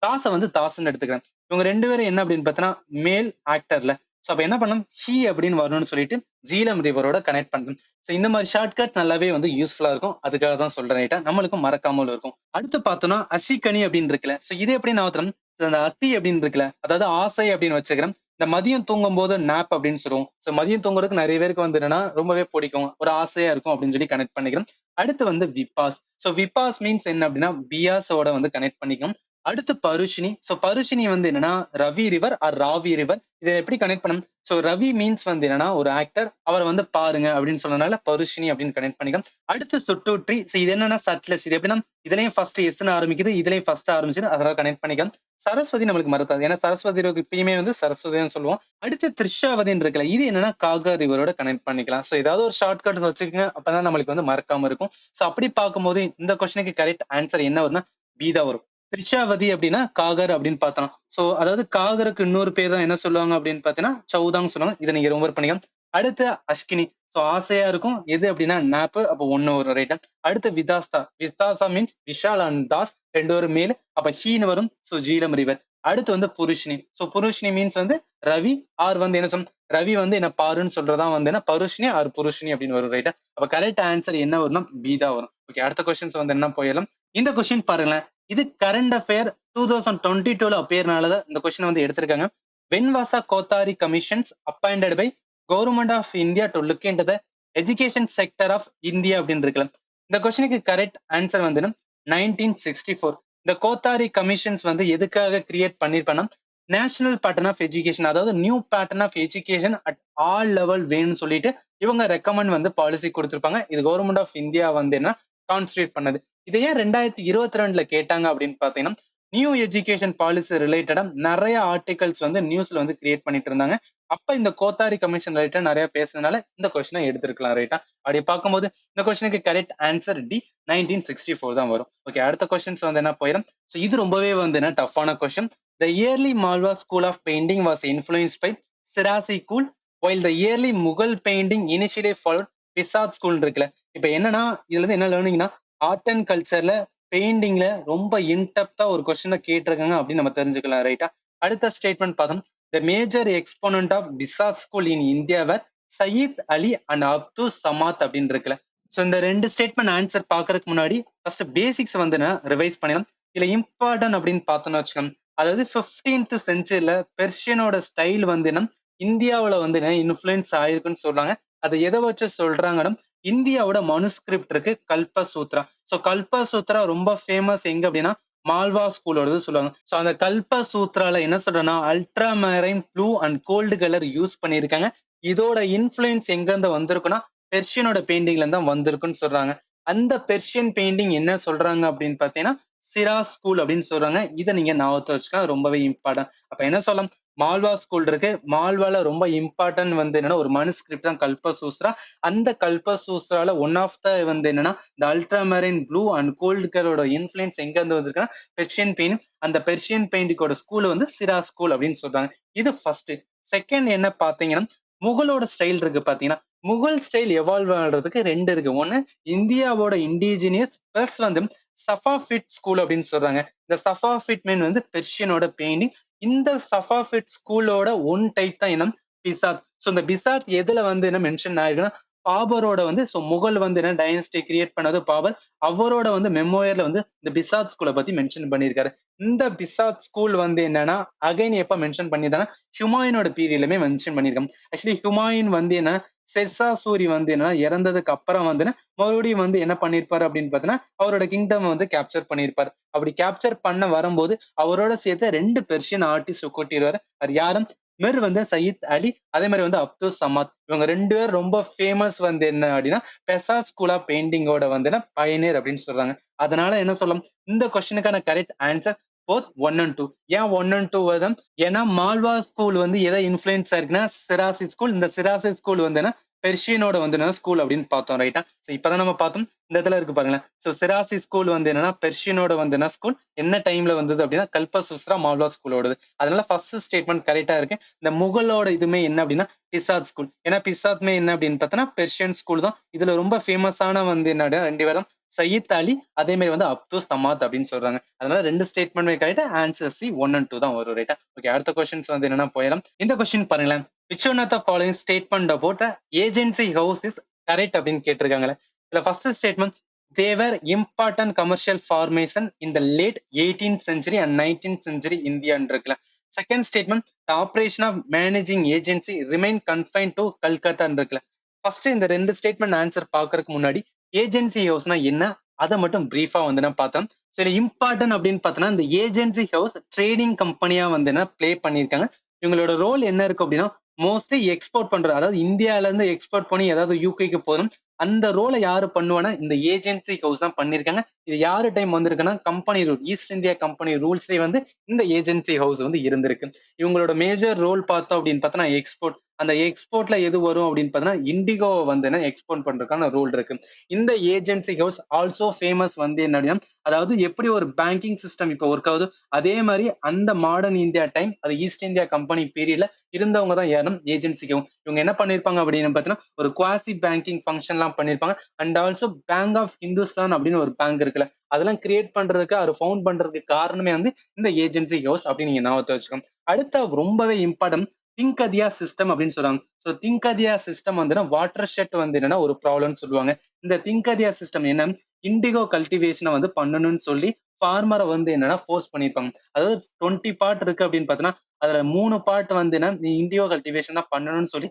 தாஸ வந்து தாஸ்ன்னு எடுத்துக்கிறேன். இவங்க ரெண்டு பேரும் என்ன அப்படின்னு பார்த்தோன்னா மேல் ஆக்டர்ல. சோ அப்ப என்ன பண்ணலாம் ஹி அப்படின்னு வரணும்னு சொல்லிட்டு ஜீலம் ரிவரோட கனெக்ட் பண்றேன். சோ இந்த மாதிரி ஷார்ட்கட் நல்லாவே வந்து யூஸ்ஃபுல்லா இருக்கும். அதுக்காக தான் சொல்றேன் ரைட்டா. நம்மளுக்கும் மறக்காமல் இருக்கும். அடுத்து பார்த்தோம்னா அசிகனி அப்படின்னு இருக்குல்ல. சோ இது எப்படி நான் ஊத்துறேன் அந்த அஸ்தி அப்படின்னு இருக்குல்ல அதாவது ஆசை அப்படின்னு வச்சுக்கிறேன். இந்த மதியம் தூங்கும் போது நாப் அப்படின்னு சொல்லுவோம். சோ மதியம் தூங்குறதுக்கு நிறைய பேருக்கு வந்து என்னன்னா ரொம்பவே பிடிக்கும் ஒரு ஆசையா இருக்கும் அப்படின்னு சொல்லி கனெக்ட் பண்ணிக்கிறேன். அடுத்து வந்து விபாஸ். சோ விபாஸ் மீன்ஸ் என்ன அப்படின்னா பியாஸோட வந்து கனெக்ட் பண்ணிக்கும். அடுத்து பருஷினி. சோ பருஷினி வந்து என்னன்னா ரவி ரிவர் ஆர் ராவி ரிவர். இதை எப்படி கனெக்ட் பண்ணணும் சோ ரவி மீன்ஸ் வந்து என்னன்னா ஒரு ஆக்டர் அவரை வந்து பாருங்க அப்படின்னு சொன்னதுனால பருஷினி அப்படின்னு கனெக்ட் பண்ணிக்கலாம். அடுத்து சுட்டுட்ரி. இது என்னன்னா சட்லஸ். இது எப்படின்னா இதுலயும் ஃபர்ஸ்ட் எஸ்ன்னு ஆரம்பிக்குது இதுலயும் ஃபர்ஸ்ட் ஆரம்பிச்சு அதெல்லாம் கனெக்ட் பண்ணிக்கலாம். சரஸ்வதி நம்மளுக்கு மறக்காது. ஏன்னா சரஸ்வதி இப்பயுமே வந்து சரஸ்வதினு சொல்லுவோம். அடுத்து திரிஷாவதின்னு இருக்குல்ல. இது என்னன்னா காகா ரிவரோட கனெக்ட் பண்ணிக்கலாம். சோ ஏதாவது ஒரு ஷார்ட் கட் வச்சுக்கோங்க அப்பதான் நம்மளுக்கு வந்து மறக்காம இருக்கும். சோ அப்படி பார்க்கும்போது இந்த கொஸ்டினுக்கு கரெக்ட் ஆன்சர் என்ன வரும்னா பி தான் வரும். திரிஷாவதி அப்படின்னா காகர் அப்படின்னு பார்த்தோம். சோ அதாவது காகருக்கு இன்னொரு பேர் தான் என்ன சொல்லுவாங்க அப்படின்னு பாத்தீங்கன்னா சௌதான்னு சொல்லுவாங்க. இதை நீங்க ரொம்ப பண்ணிக்கலாம். அடுத்து அஷ்கினி. சோ ஆசையா இருக்கும் எது அப்படின்னா நாப்பு அப்ப ஒன்னு ஒரு ரைட்டா. அடுத்து விதாஸ்தா. விதாஸ்தா மீன்ஸ் விஷால் அண்ட் தாஸ் ரெண்டு ஒரு மேல் அப்ப ஹீன்னு வரும். So Jhelum river. அடுத்து வந்து புருஷினி. சோ புருஷினி மீன்ஸ் வந்து ரவி ஆர் வந்து என்ன சொல்லும் ரவி வந்து என்ன பாருன்னு சொல்றதா வந்து என்ன பருஷினி ஆர் புருஷினி அப்படின்னு வரும் ரைட்டா. அப்ப கரெக்ட் ஆன்சர் என்ன வரும்னா பி தான் வரும். ஓகே அடுத்த கொஸ்டின்ஸ் வந்து என்ன போயிடலாம். இந்த கொஸ்டின் பாருங்களேன். இது கரண்ட் அஃபேர் 2022ல அப்பேர்னாலதான் இந்த கொஸ்டின் வந்து எடுத்திருக்காங்க. When was a Kothari commissions appointed by government of India to look into the education sector of India அப்படின்னு இருக்கலாம். இந்த கொஸ்டினுக்கு கரெக்ட் ஆன்சர் வந்து 1964. இந்த கோத்தாரி கமிஷன்ஸ் வந்து எதுக்காக கிரியேட் பண்ணிருப்பாங்க நேஷனல் பேட்டர்ன் ஆஃப் எஜுகேஷன் அதாவது new pattern of education at all level வேணும்னு சொல்லிட்டு இவங்க ரெக்கமெண்ட் வந்து பாலிசி கொடுத்திருப்பாங்க. இது கவர்மெண்ட் ஆஃப் இந்தியா வந்து என்ன கான்ஸ்டியூட் பண்ணது. இதை ஏன் 2022ல கேட்டாங்க அப்படின்னு பாத்தீங்கன்னா நியூ எஜுகேஷன் பாலிசி ரிலேட்டடா நிறைய ஆர்டிகல்ஸ் வந்து நியூஸ்ல வந்து கிரியேட் பண்ணிட்டு இருந்தாங்க. அப்ப இந்த கோத்தாரி கமிஷன் ரிலேட்டட் நிறைய பேசுறதுனால இந்த கொஸ்டினை எடுத்திருக்கலாம் ரைட்டா. அப்படி பார்க்கும்போது இந்த கொஸ்டினுக்கு கரெக்ட் ஆன்சர் டி 1964 தான் வரும். ஓகே அடுத்த கொஸ்டின்ஸ் வந்து என்ன போயிடும். ஸோ இது ரொம்பவே வந்து என்ன டஃப்பான question. The early Malwa school of painting was influenced by Shirazi school while the yearly Mughal painting initially followed Bihzad school இருக்குல்ல. இப்ப என்னன்னா இதுல இருந்து என்ன லேர்னிங்னா ஆர்ட் அண்ட் கல்ச்சர்ல பெயிண்டிங்ல ரொம்ப இன்டெப்தா ஒரு கொஸ்டினை கேட்டிருக்காங்க அப்படின்னு நம்ம தெரிஞ்சுக்கலாம் ரைட்டா. அடுத்த ஸ்டேட்மெண்ட் பார்த்தோம் the major exponent of Bihzad school in India were Sayyid Ali and Abdus Samad அப்படின்னு இருக்குல்ல. ஸோ இந்த ரெண்டு ஸ்டேட்மெண்ட் ஆன்சர் பாக்குறதுக்கு முன்னாடி ஃபர்ஸ்ட் பேசிக்ஸ் வந்து ரிவைஸ் பண்ணலாம். இதுல இம்பார்ட்டன்ட் அப்படின்னு பார்த்தோம்னு வச்சுக்கோங்க, அதாவது 15th செஞ்சுரியில பெர்ஷியனோட ஸ்டைல் வந்து என்ன இந்தியாவுல வந்து இன்ஃப்ளூயன்ஸ் ஆயிருக்குன்னு சொல்றாங்க. அதை எதை வச்சு சொல்றாங்கன்னா, இந்தியாவோட மனுஸ்கிரிப்ட் இருக்கு கல்பசூத்ரா. ஸோ கல்பசூத்ரா ரொம்ப ஃபேமஸ் எங்க அப்படின்னா மால்வா ஸ்கூலோடது சொல்லுவாங்க. ஸோ அந்த கல்பசூத்ரால என்ன சொல்றேன்னா ultramarine blue and gold colour use பண்ணியிருக்காங்க. இதோட இன்ஃப்ளூயன்ஸ் எங்க இருந்து வந்திருக்குன்னா பெர்ஷியனோட பெயிண்டிங்ல இருந்து தான் வந்திருக்குன்னு சொல்றாங்க. அந்த பெர்ஷியன் பெயிண்டிங் என்ன சொல்றாங்க அப்படின்னு பார்த்தீங்கன்னா சிராஸ் ஸ்கூல் அப்படின்னு சொல்றாங்க. இதை நீங்க ஞாபகத்துல வச்சுக்கலாம், ரொம்பவே இம்பார்ட்டன்ட். அப்ப என்ன சொல்லலாம், மால்வா ஸ்கூல் இருக்கு. மால்வால ரொம்ப இம்பார்ட்டன்ட் வந்து என்னன்னா ஒரு மனுஸ்கிரிப்ட் தான் கல்பசூத்ரா. அந்த கல்பசூத்ரால ஒன் ஆஃப் த வந்து என்னன்னா இந்த அல்ட்ராமரைன் ப்ளூ அண்ட் கோல்டு கலரோட இன்ஃப்ளூயன்ஸ் எங்க இருந்து வந்திருக்குன்னா பெர்ஷியன் பெயிண்ட். அந்த பெர்ஷியன் பெயிண்டிங்கோட ஸ்கூல் வந்து சிராஸ் ஸ்கூல் அப்படின்னு சொல்றாங்க. இது ஃபர்ஸ்ட். செகண்ட் என்ன பாத்தீங்கன்னா முகலோட ஸ்டைல் இருக்கு பாத்தீங்கன்னா, முகல் ஸ்டைல் எவால்வ் ஆகுறதுக்கு ரெண்டு இருக்கு. ஒன்னு இந்தியாவோட இண்டிஜினியஸ் பிளஸ் வந்து சஃபாஃபிட் ஸ்கூல் அப்படின்னு சொல்றாங்க. இந்த சஃபாஃபிட் மீன் வந்து பெர்ஷியனோட பெயிண்டிங். இந்த சஃபாஃபிட் ஸ்கூலோட ஒன் டைப் தான் என்ன பிசாத். ஸோ இந்த பிசாத் எதுல வந்து என்ன மென்ஷன் ஆயிருக்குன்னா பாபரோட வந்து முகல் வந்து என்ன டைனஸ்டி கிரியேட் பண்ணது பாபர். அவரோட வந்து மெமோயர்ல வந்து இந்த பிசாத் ஸ்கூலை பத்தி மென்ஷன் பண்ணியிருக்காரு. இந்த பிசாத் ஸ்கூல் வந்து என்னன்னா அகைன் எப்ப மென்ஷன் பண்ணியிருந்தாங்கன்னா ஹுமாயூனோட பீரியட்லயுமே மென்ஷன் பண்ணியிருக்காங்க. ஆக்சுவலி ஹுமாயூன் வந்து என்ன ஷெர்ஷா சூரி வந்து என்ன இறந்ததுக்கு அப்புறம் வந்து மறுபடியும் வந்து என்ன பண்ணிருப்பாரு அப்படின்னு பார்த்தீங்கன்னா அவரோட கிங்டம் வந்து கேப்சர் பண்ணியிருப்பாரு. அப்படி கேப்சர் பண்ண வரும்போது அவரோட சேர்த்து ரெண்டு பெர்ஷியன் ஆர்டிஸ்ட் கூட்டிடுவாரு. அது யாரும் மிர் வந்து சயீத் அலி, அதே மாதிரி வந்து அப்துல் சமாத். இவங்க ரெண்டு பேர் ரொம்ப ஃபேமஸ் வந்து என்ன அப்படின்னா பெசா ஸ்கூல் ஆஃப் பெயிண்டிங்கோட வந்து பயனியர் அப்படின்னு சொல்றாங்க. அதனால என்ன சொல்லலாம், இந்த கொஸ்டினுக்கான கரெக்ட் ஆன்சர் போத் 1 and 2. ஏன் 1 and 2 வருது? ஏன்னா மால்வா ஸ்கூல் வந்து எதை இன்ஃபுளுன்ஸ் ஆயிருக்குன்னா சிராசி ஸ்கூல். இந்த சிராசி ஸ்கூல் வந்து பெர்ஷியனோட வந்து ஸ்கூல் அப்படின்னு பார்த்தோம், ரைட்டா? ஸோ இப்பதான் நம்ம பார்த்தோம். இந்த இடத்துல இருக்கு பாருங்களேன். ஸோ சிராசி ஸ்கூல் வந்து என்னன்னா பெர்ஷியனோட வந்து ஸ்கூல் என்ன டைம்ல வந்தது அப்படின்னா கல்பசூத்ரா மால்வா ஸ்கூலோடது. அதனால ஃபர்ஸ்ட் ஸ்டேட்மெண்ட் கரெக்டா இருக்கு. இந்த முகலோட இதுமே என்ன அப்படின்னா பிசாத் ஸ்கூல். ஏன்னா பிசாத்மே என்ன அப்படின்னு பார்த்தோன்னா பெர்ஷியன் ஸ்கூல் தான். இதுல ரொம்ப ஃபேமஸான வந்து என்ன ரெண்டு பேரும் சயீத் அலி, அதே மாதிரி வந்து அப்துல் சமாத் அப்படின்னு சொல்றாங்க. அதனால ரெண்டு ஸ்டேட்மெண்ட் கரெக்டா, ஆன்சர் சி 1 and 2 தான் வரும், ரைட்டா? ஓகே, அடுத்த கொஸ்டின்ஸ் வந்து என்னன்னா போயிடலாம். இந்த கொஸ்டின் பாருங்களேன். Which one of the following statement about agency house is correct அப்படின்னு கேட்டிருக்காங்களே. இதுல first statement they were important commercial formation in the late 18th century and 19th century இந்தியான்னு இருக்குல்ல. Second statement the operation of managing agency remain confine to கல்கத்தான்னு இருக்குல்ல. First இந்த ரெண்டு statement answer பாக்குறதுக்கு முன்னாடி ஏஜென்சி ஹவுஸ்னா என்ன அதை மட்டும் பிரீஃபா வந்து நான் பார்த்தோம். ஸோ இம்பார்ட்டன்ட் அப்படின்னு பார்த்தோன்னா இந்த ஏஜென்சி ஹவுஸ் ட்ரேடிங் கம்பெனியா வந்து பிளே பண்ணியிருக்காங்க. இவங்களோட ரோல் என்ன இருக்கு அப்படின்னா மோஸ்ட்லி எக்ஸ்போர்ட் பண்றது, அதாவது இந்தியால இருந்து எக்ஸ்போர்ட் பண்ணி ஏதாவது யூகேக்கு போதும் அந்த ரோலை யாரு பண்ணுவானா இந்த ஏஜென்சி ஹவுஸ் தான் பண்ணிருக்காங்க. இது யாரு டைம் வந்திருக்குன்னா company rule, East India company ரூல்ஸ்லேயே வந்து இந்த ஏஜென்சி ஹவுஸ் வந்து இருந்திருக்கு. இவங்களோட மேஜர் ரோல் பார்த்தோம் அப்படின்னு பார்த்தோன்னா எக்ஸ்போர்ட். அந்த எக்ஸ்போர்ட்ல எது வரும் அப்படின்னு பார்த்தோன்னா இண்டிகோ வந்து எக்ஸ்போர்ட் பண்றதுக்கான ரூல் இருக்கு. இந்த ஏஜென்சி ஹவுஸ் ஆல்சோ ஃபேமஸ் வந்து என்ன, அதாவது எப்படி ஒரு பேங்கிங் சிஸ்டம் இப்போ ஒர்க் ஆகுது அதே மாதிரி அந்த மாடர்ன் இந்தியா டைம் அது ஈஸ்ட் இந்தியா கம்பெனி பீரியட்ல இருந்தவங்க தான் யாரும் ஏஜென்சிக்கும். இவங்க என்ன பண்ணிருப்பாங்க அப்படின்னு பார்த்தீங்கன்னா ஒரு குவாசி பேங்கிங் ஃபங்க்ஷன்லாம் பண்ணிருப்பாங்க. And also bank of Hindustan அப்படின்னு ஒரு பேங்க் இருக்குல்ல, அதெல்லாம் கிரியேட் பண்றதுக்கு அவர் ஃபவுண்ட் பண்றதுக்கு காரணமே வந்து இந்த ஏஜென்சி ஹவுஸ் அப்படின்னு நீங்க ஞாபகத்தை வச்சுக்கோங்க. அடுத்த ரொம்பவே இம்பார்ட்டன்ட் திங்கதியா சிஸ்டம் அப்படின்னு சொல்றாங்க. ஸோ திங்கதியா சிஸ்டம் வந்து வாட்டர் ஷெட் வந்து என்னன்னா ஒரு ப்ராப்ளம்னு சொல்லுவாங்க. இந்த திங்கதியா சிஸ்டம் என்ன இண்டிகோ கல்டிவேஷனை வந்து பண்ணணும்னு சொல்லி ஃபார்மரை வந்து என்னன்னா ஃபோர்ஸ் பண்ணிருப்பாங்க. அதாவது 20 பார்ட் இருக்கு அப்படின்னு பார்த்தீங்கன்னா அதுல 3 பார்ட் வந்து என்ன நீ இண்டிகோ கல்டிவேஷன் தான் பண்ணணும்னு சொல்லி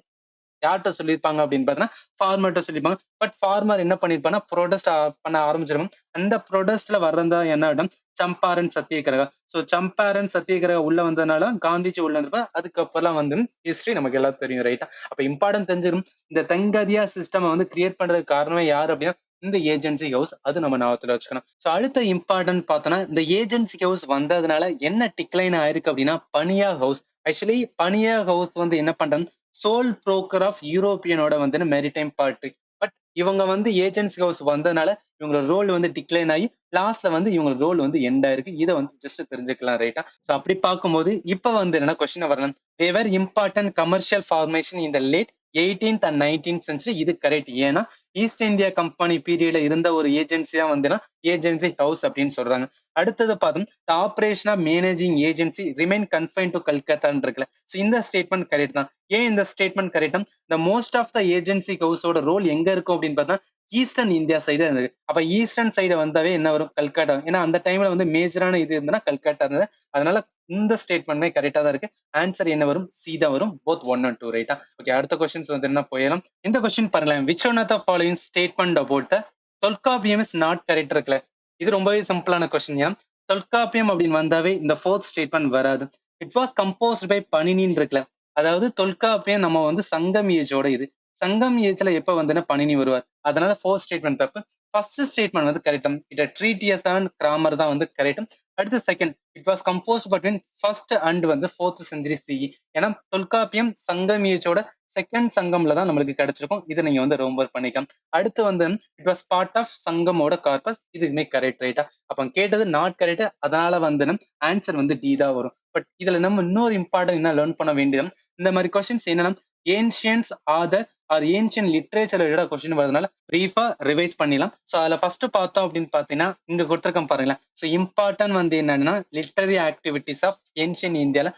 யார்கிட்ட சொல்லியிருப்பாங்க அப்படின்னு பார்த்தீங்கன்னா ஃபார்மர்கிட்ட சொல்லியிருப்பாங்க. பட் ஃபார்மர் என்ன பண்ணிருப்பாங்கன்னா ப்ரொடெஸ்ட் பண்ண ஆரம்பிச்சிருப்பாங்க. அந்த ப்ரொடெஸ்ட்ல வர்றதா என்ன இடம் சம்பாரன் சத்தியகிரகா. ஸோ சம்பாரன் சத்தியகிரகா உள்ள வந்ததுனால காந்திஜி உள்ள இருப்பா. அதுக்கப்புறம் வந்து ஹிஸ்டரி நமக்கு எல்லாரும் தெரியும், ரைட்டா? அப்ப இம்பார்ட்டன்ட் தெரிஞ்சிடும். இந்த தெங்கதியா சிஸ்டம் வந்து கிரியேட் பண்றதுக்கு காரணமே யார் அப்படின்னா இந்த ஏஜென்சி ஹவுஸ். அது நம்ம ஞாபகத்துல வச்சுக்கணும். ஸோ அடுத்த இம்பார்ட்டன்ட் பார்த்தோன்னா இந்த ஏஜென்சி ஹவுஸ் வந்ததுனால என்ன டிக்ளைன் ஆயிருக்கு அப்படின்னா பனியா ஹவுஸ். ஆக்சுவலி பனியா ஹவுஸ் வந்து என்ன பண்றாங்க சோல் புரோக்கர் ஆஃப் யூரோப்பியனோட வந்து மெரிடைம் பார்ட்டி. பட் இவங்க வந்து ஏஜென்சி ஹவுஸ் வந்ததுனால இவங்களோட ரோல் வந்து டிக்ளைன் ஆகி லாஸ்ட்ல வந்து இவங்க ரோல் வந்து எண்ட் ஆயிருக்கு. இதை வந்து ஜஸ்ட் தெரிஞ்சுக்கலாம், ரைட்டா? ஸோ அப்படி பார்க்கும்போது இப்ப வந்து என்ன கொஸ்டின் வரலாம், தேவர் இம்பார்ட்டன்ட் கமர்ஷியல் ஃபார்மேஷன் இந்த late 18th and 19th century. இது கரெக்ட். ஏன்னா ஈஸ்ட் இந்தியா கம்பெனி பீரியட்ல இருந்த ஒரு ஏஜென்சியா வந்து ஏஜென்சி ஹவுஸ் அப்படின்னு சொல்றாங்க. அடுத்தது பார்த்தோம் operation of managing agency remain confine to கல்கத்தான்னு இருக்குல்ல. ஸோ இந்த ஸ்டேட்மெண்ட் கரெக்ட் தான். ஏன் இந்த ஸ்டேட்மெண்ட் கரெக்ட்? இந்த மோஸ்ட் ஆஃப் த ஏஜென்சி ஹவுஸோட ரோல் எங்க இருக்கும் அப்படின்னு பார்த்தா ஈஸ்டர்ன் இந்தியா சைடு இருந்தது. அப்ப ஈஸ்டர்ன் சைடு வந்தாவே என்ன வரும்? கல்கட்டா. ஏன்னா அந்த டைம்ல வந்து மேஜரான இது இருந்ததுன்னா கல்கட்டா இருந்தது. அதனால இந்த ஸ்டேட்மெண்ட்மே கரெக்ட்டா தான் இருக்கு. ஆன்சர் என்ன வரும்? சி தான் வரும். போத் 1 அண்ட் 2 ரைட்டா? ஓகே, அடுத்த கொஸ்டின்ஸ் வந்து என்ன போயிடலாம். இந்த கொஸ்டின் பாருங்களேன். Which one of the following statement about the Tolkappiyam is not correct இருக்குல்ல. இது ரொம்பவே சிம்பிளான கொஸ்டின். ஏன் தொல்காப்பியம் அப்படின்னு வந்தாவே இந்த ஃபோர்த் ஸ்டேட்மெண்ட் வராது. இட் வாஸ் கம்போஸ்ட் பை பனினின்னு இருக்குல்ல. அதாவது தொல்காப்பியம் நம்ம வந்து சங்கம் ஏஜோட இது. சங்கம் ஏஜ்ல எப்ப வந்துன்னா பணினி வருவார். அதனால ஃபோர்த் ஸ்டேட்மெண்ட் தப்பு. ஃபர்ஸ்ட் ஸ்டேட்மெண்ட் வந்து கரெக்ட். இட் ட்ரீட்டியஸ் அண்ட் கிராமர் தான் வந்து கரெக்ட். அடுத்து second, it was compose between first and வந்து 4th செஞ்சுரி சிஇ. ஏன்னா தொல்காப்பியம் சங்கம் ஏஜோட செகண்ட் சங்கம்ல தான் நம்மளுக்கு கிடைச்சிருக்கும். இதை நீங்க வந்து ரொம்ப பண்ணிக்கலாம். அடுத்து வந்து இட் வாஸ் பார்ட் ஆஃப் சங்கமோட கார்பஸ். இதுவுமே கரெக்ட் ரைட்டா? அப்ப கேட்டது நாட் கரெக்ட். அதனால வந்து ஆன்சர் வந்து டி தான் வரும். பட் இதுல நம்ம இன்னொரு இம்பார்ட்டன்ட் என்ன லேர்ன் பண்ண வேண்டியது, இந்த மாதிரி கொஸ்டின்ஸ் என்னன்னா ancients author or ancient literature related question வரதுனால பிரீஃபா ரிவைஸ் பண்ணிடலாம். ஸோ அதுல ஃபர்ஸ்ட் பார்த்தோம் அப்படின்னு பாத்தீங்கன்னா இங்க கொடுத்துருக்கோம் பாருங்களேன். ஸோ இம்பார்ட்டன்ட் வந்து என்னன்னா லிட்டரரி ஆக்டிவிட்டிஸ் ஆஃப் ஏன்ஷியன் இந்தியால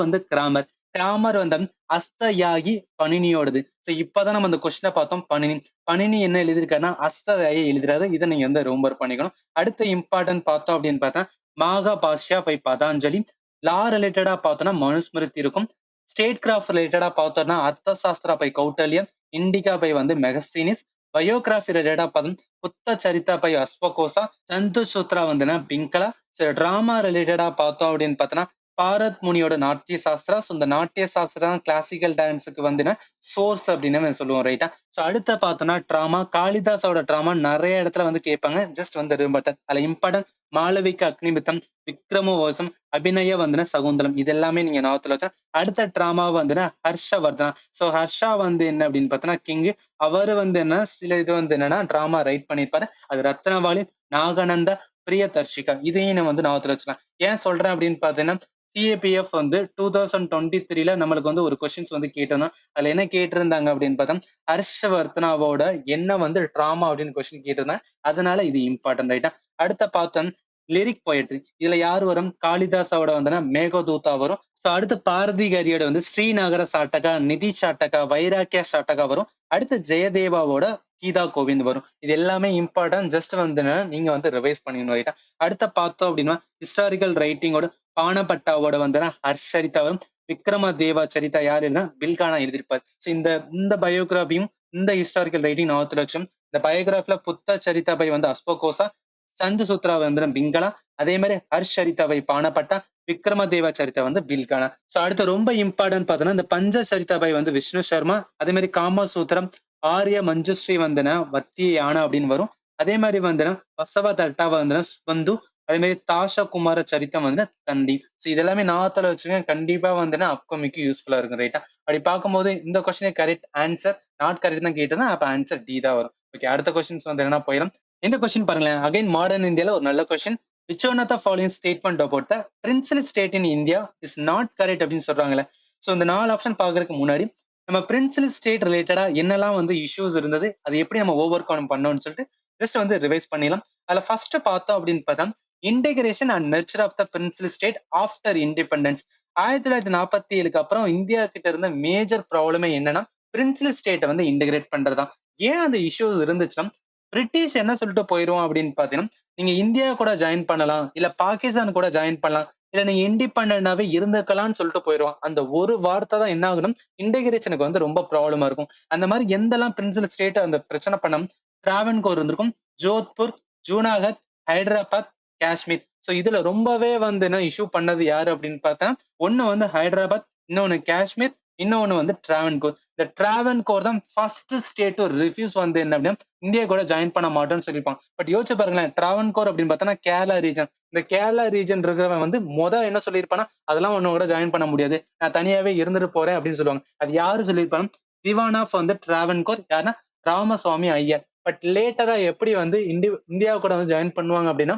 வந்து கிராமர். கிராமர் வந்து அஸ்தயாகி பணினியோடது. ஸோ இப்பதான் நம்ம அந்த கொஸ்டினை பார்த்தோம். பணினி என்ன எழுதியிருக்காருன்னா அஸ்தயாகி எழுதுறாரு. இதை நீங்க வந்து ரொம்ப பண்ணிக்கணும். அடுத்த இம்பார்ட்டன்ட் பார்த்தோம் அப்படின்னு பார்த்தா மாகா பாஷ்யா பை பதாஞ்சலி. லா ரிலேட்டடா பார்த்தோம்னா மனுஸ்மிருதி இருக்கும். ஸ்டேட் கிராஃப்ட் ரிலேட்டடா பார்த்தோம்னா அர்த்த சாஸ்திரா பை கௌட்டல்யம், இண்டிகா பை வந்து மெகஸ்தீனிஸ், பயோகிராஃபி ரிலேட்டடா பார்த்தோம் புத்த சரிதா பை அஸ்வகோசா, சந்து சூத்ரா வந்துன்னா பிங்களா. டிராமா ரிலேட்டடா பார்த்தோம் அப்படின்னு பார்த்தோம்னா பாரத் முனியோட நாட்டிய சாஸ்திரா. ஸோ இந்த நாட்டிய சாஸ்திரா கிளாசிக்கல் டான்ஸுக்கு வந்து சோர்ஸ் அப்படின்னு சொல்லுவோம் ரைட்டா? ஸோ அடுத்த பார்த்தோம்னா ட்ராமா. காளிதாஸோட ட்ராமா நிறைய இடத்துல வந்து கேட்பாங்க. ஜஸ்ட் வந்து பட் அதுல இம்பார்ட்டன்ட் மாளவிக அக்னிமித்தம், விக்ரமோசம், அபிநய வந்து சகுந்தலம். இது எல்லாமே நீங்க ஞாபகத்துல வச்சா. அடுத்த ட்ராமா வந்து ஹர்ஷவர்தனா. ஸோ ஹர்ஷா வந்து என்ன அப்படின்னு பார்த்தோன்னா கிங். அவரு வந்து என்ன சில இது வந்து என்னன்னா டிராமா ரைட் பண்ணியிருப்பாரு. அது ரத்னவாளி, நாகானந்தா, பிரியதர்ஷிகா. இதையும் நம்ம வந்து ஞாபகத்துல வச்சுக்கலாம். ஏன் சொல்றேன் அப்படின்னு பார்த்தீங்கன்னா சிஏபிஎஃப் வந்து 2023ல நம்மளுக்கு வந்து ஒரு கொஸ்டின்ஸ் வந்து கேட்டோம். அதுல என்ன கேட்டிருந்தாங்க அப்படின்னு பார்த்தா ஹர்ஷவர்தனாவோட என்ன வந்து டிராமா அப்படின்னு கொஸ்டின் கேட்டிருந்தாங்க. அதனால இது இம்பார்ட்டன்ட் ரைட்டா? அடுத்த பார்த்தோம் லிரிக் போயட்ரி. இதுல யார் வரும்? காளிதாஸோட வந்து மேகதூதா வரும். ஸோ அடுத்து பாரதிகாரியோட வந்து ஸ்ரீநகர சாட்டகா, நிதி சாட்டகா, வைராக்கிய சாட்டகா வரும். அடுத்து ஜெயதேவாவோட கீதா கோவிந்த் வரும். இது எல்லாமே இம்பார்ட்டன்ட். ஜஸ்ட் வந்து நீங்க வந்து ரிவைஸ் பண்ணிடணும் ரைட்டா? அடுத்த பார்த்தோம் அப்படின்னா ஹிஸ்டாரிக்கல் ரைட்டிங்கோட பானப்பட்டாவோட வந்து ஹர்ஷரிதா வரும். விக்ரம தேவா சரிதா யார் எழுதுனா பில்கானா எழுதியிருப்பார். ஸோ இந்த இந்த பயோகிராபியும் இந்த ஹிஸ்டாரிக்கல் ரைட்டிங் ஞாபகத்துல வச்சோம். இந்த பயோகிராஃப்ல புத்த சரிதா பை வந்து அஸ்வகோசா, சந்து சூத்ரா வந்து பிங்களா, அதே மாதிரி ஹர்ஷரிதாவை பானப்பட்டா, விக்ரமதேவ சரிதா வந்து பில்கானா. ஸோ அடுத்து ரொம்ப இம்பார்ட்டன்ட் பார்த்தோம்னா இந்த பஞ்ச சரிதாபை வந்து விஷ்ணு சர்மா, அதே மாதிரி காமசூத்திரம் ஆரிய மஞ்சுஸ்ரீ வந்தன வத்திய யானை அப்படின்னு வரும். அதே மாதிரி வந்துனா வசவ தட்டாவ வந்துனா வந்து, அதே மாதிரி தாஷா குமார சரித்தம் வந்து தந்தி. ஸோ இதெல்லாமே ஞாபகத்துல வச்சுக்கோங்க. கண்டிப்பா வந்துன்னா அப்கமிங்க்கு யூஸ்ஃபுல்லா இருக்கும் ரைட்டா? அப்படி பார்க்கும்போது இந்த question correct answer not correct தான் கேட்டதா, அப்ப ஆன்சர் டி தான் வரும். ஓகே, அடுத்த கொஸ்டின்ஸ் வந்து என்ன போயிடும். இந்த கொஸ்டின் பாருங்களேன். அகைன் மாடர்ன் இந்தியால ஒரு நல்ல question. Which one of the following statement about the principal state in India is not correct அப்படின்னு சொல்றாங்களே. ஸோ இந்த 4 ஆப்ஷன் பாக்குறதுக்கு முன்னாடி நம்ம பிரின்சிபல் ஸ்டேட் ரிலேட்டடா என்னெல்லாம் வந்து இஷ்யூஸ் இருந்தது, அது எப்படி நம்ம ஓவர் கம் பண்ணணும்னு சொல்லிட்டு ஜஸ்ட் வந்து ரிவைஸ் பண்ணிடலாம். அதுல ஃபர்ஸ்ட் பார்த்தோம் அப்படின்னு பார்த்தா integration and nurture of the principal state after independence. 1947க்கு அப்புறம் இந்தியா கிட்ட இருந்த மேஜர் ப்ராப்ளமே என்னன்னா பிரின்சிபல் ஸ்டேட்டை வந்து இன்டெகிரேட் பண்றதுதான். ஏன் அந்த இஷ்யூஸ் இருந்துச்சுன்னா பிரிட்டிஷ் என்ன சொல்லிட்டு போயிரும் அப்படின்னு பாத்தீங்கன்னா நீங்க இந்தியா கூட ஜாயின் பண்ணலாம், இல்ல பாகிஸ்தான் கூட ஜாயின் பண்ணலாம், இல்ல நீங்க இண்டிபெண்டாவே இருந்துக்கலாம்னு சொல்லிட்டு போயிடுவான். அந்த ஒரு வார்த்தை தான் என்ன ஆகணும் இன்டெகிரேஷனுக்கு வந்து ரொம்ப ப்ராப்ளமா இருக்கும். அந்த மாதிரி எந்தெல்லாம் பிரின்சிபல் ஸ்டேட் அந்த பிரச்சனை பண்ண டிராவன்கோர் இருந்திருக்கும், ஜோத்பூர், ஜூனாகத், ஹைதராபாத், காஷ்மீர். ஸோ இதுல ரொம்பவே வந்து என்ன இஷ்யூ பண்ணது யாரு அப்படின்னு பார்த்தா ஒண்ணு வந்து ஹைதராபாத், இன்னொன்னு காஷ்மீர், இன்னொன்னு வந்து டிராவன்கோர். இந்த டிராவன்கோர் தான் ஃபர்ஸ்ட் ஸ்டேட் டு ரிஃப்யூஸ் வந்து என்ன அப்படின்னா இந்தியா கூட ஜாயின் பண்ண மாட்டோம்னு சொல்லியிருப்பாங்க. பட் யோசிச்சு பாருங்களேன், டிராவன்கோர் அப்படின்னு பார்த்தோன்னா கேரளா ரீஜன். இந்த கேரளா ரீஜன் இருக்கிறவன் வந்து என்ன சொல்லியிருப்பானா அதெல்லாம் ஒண்ணு கூட ஜாயின் பண்ண முடியாது, நான் தனியாவே இருந்துட்டு போறேன் அப்படின்னு சொல்லுவாங்க. அது யாரு சொல்லியிருப்பாங்க? திவான் ஆஃப் வந்து டிராவன்கோர் யாருன்னா ராமசுவாமி ஐயர். பட் லேட்டரா எப்படி வந்து இந்தியா கூட வந்து ஜாயின் பண்ணுவாங்க அப்படின்னா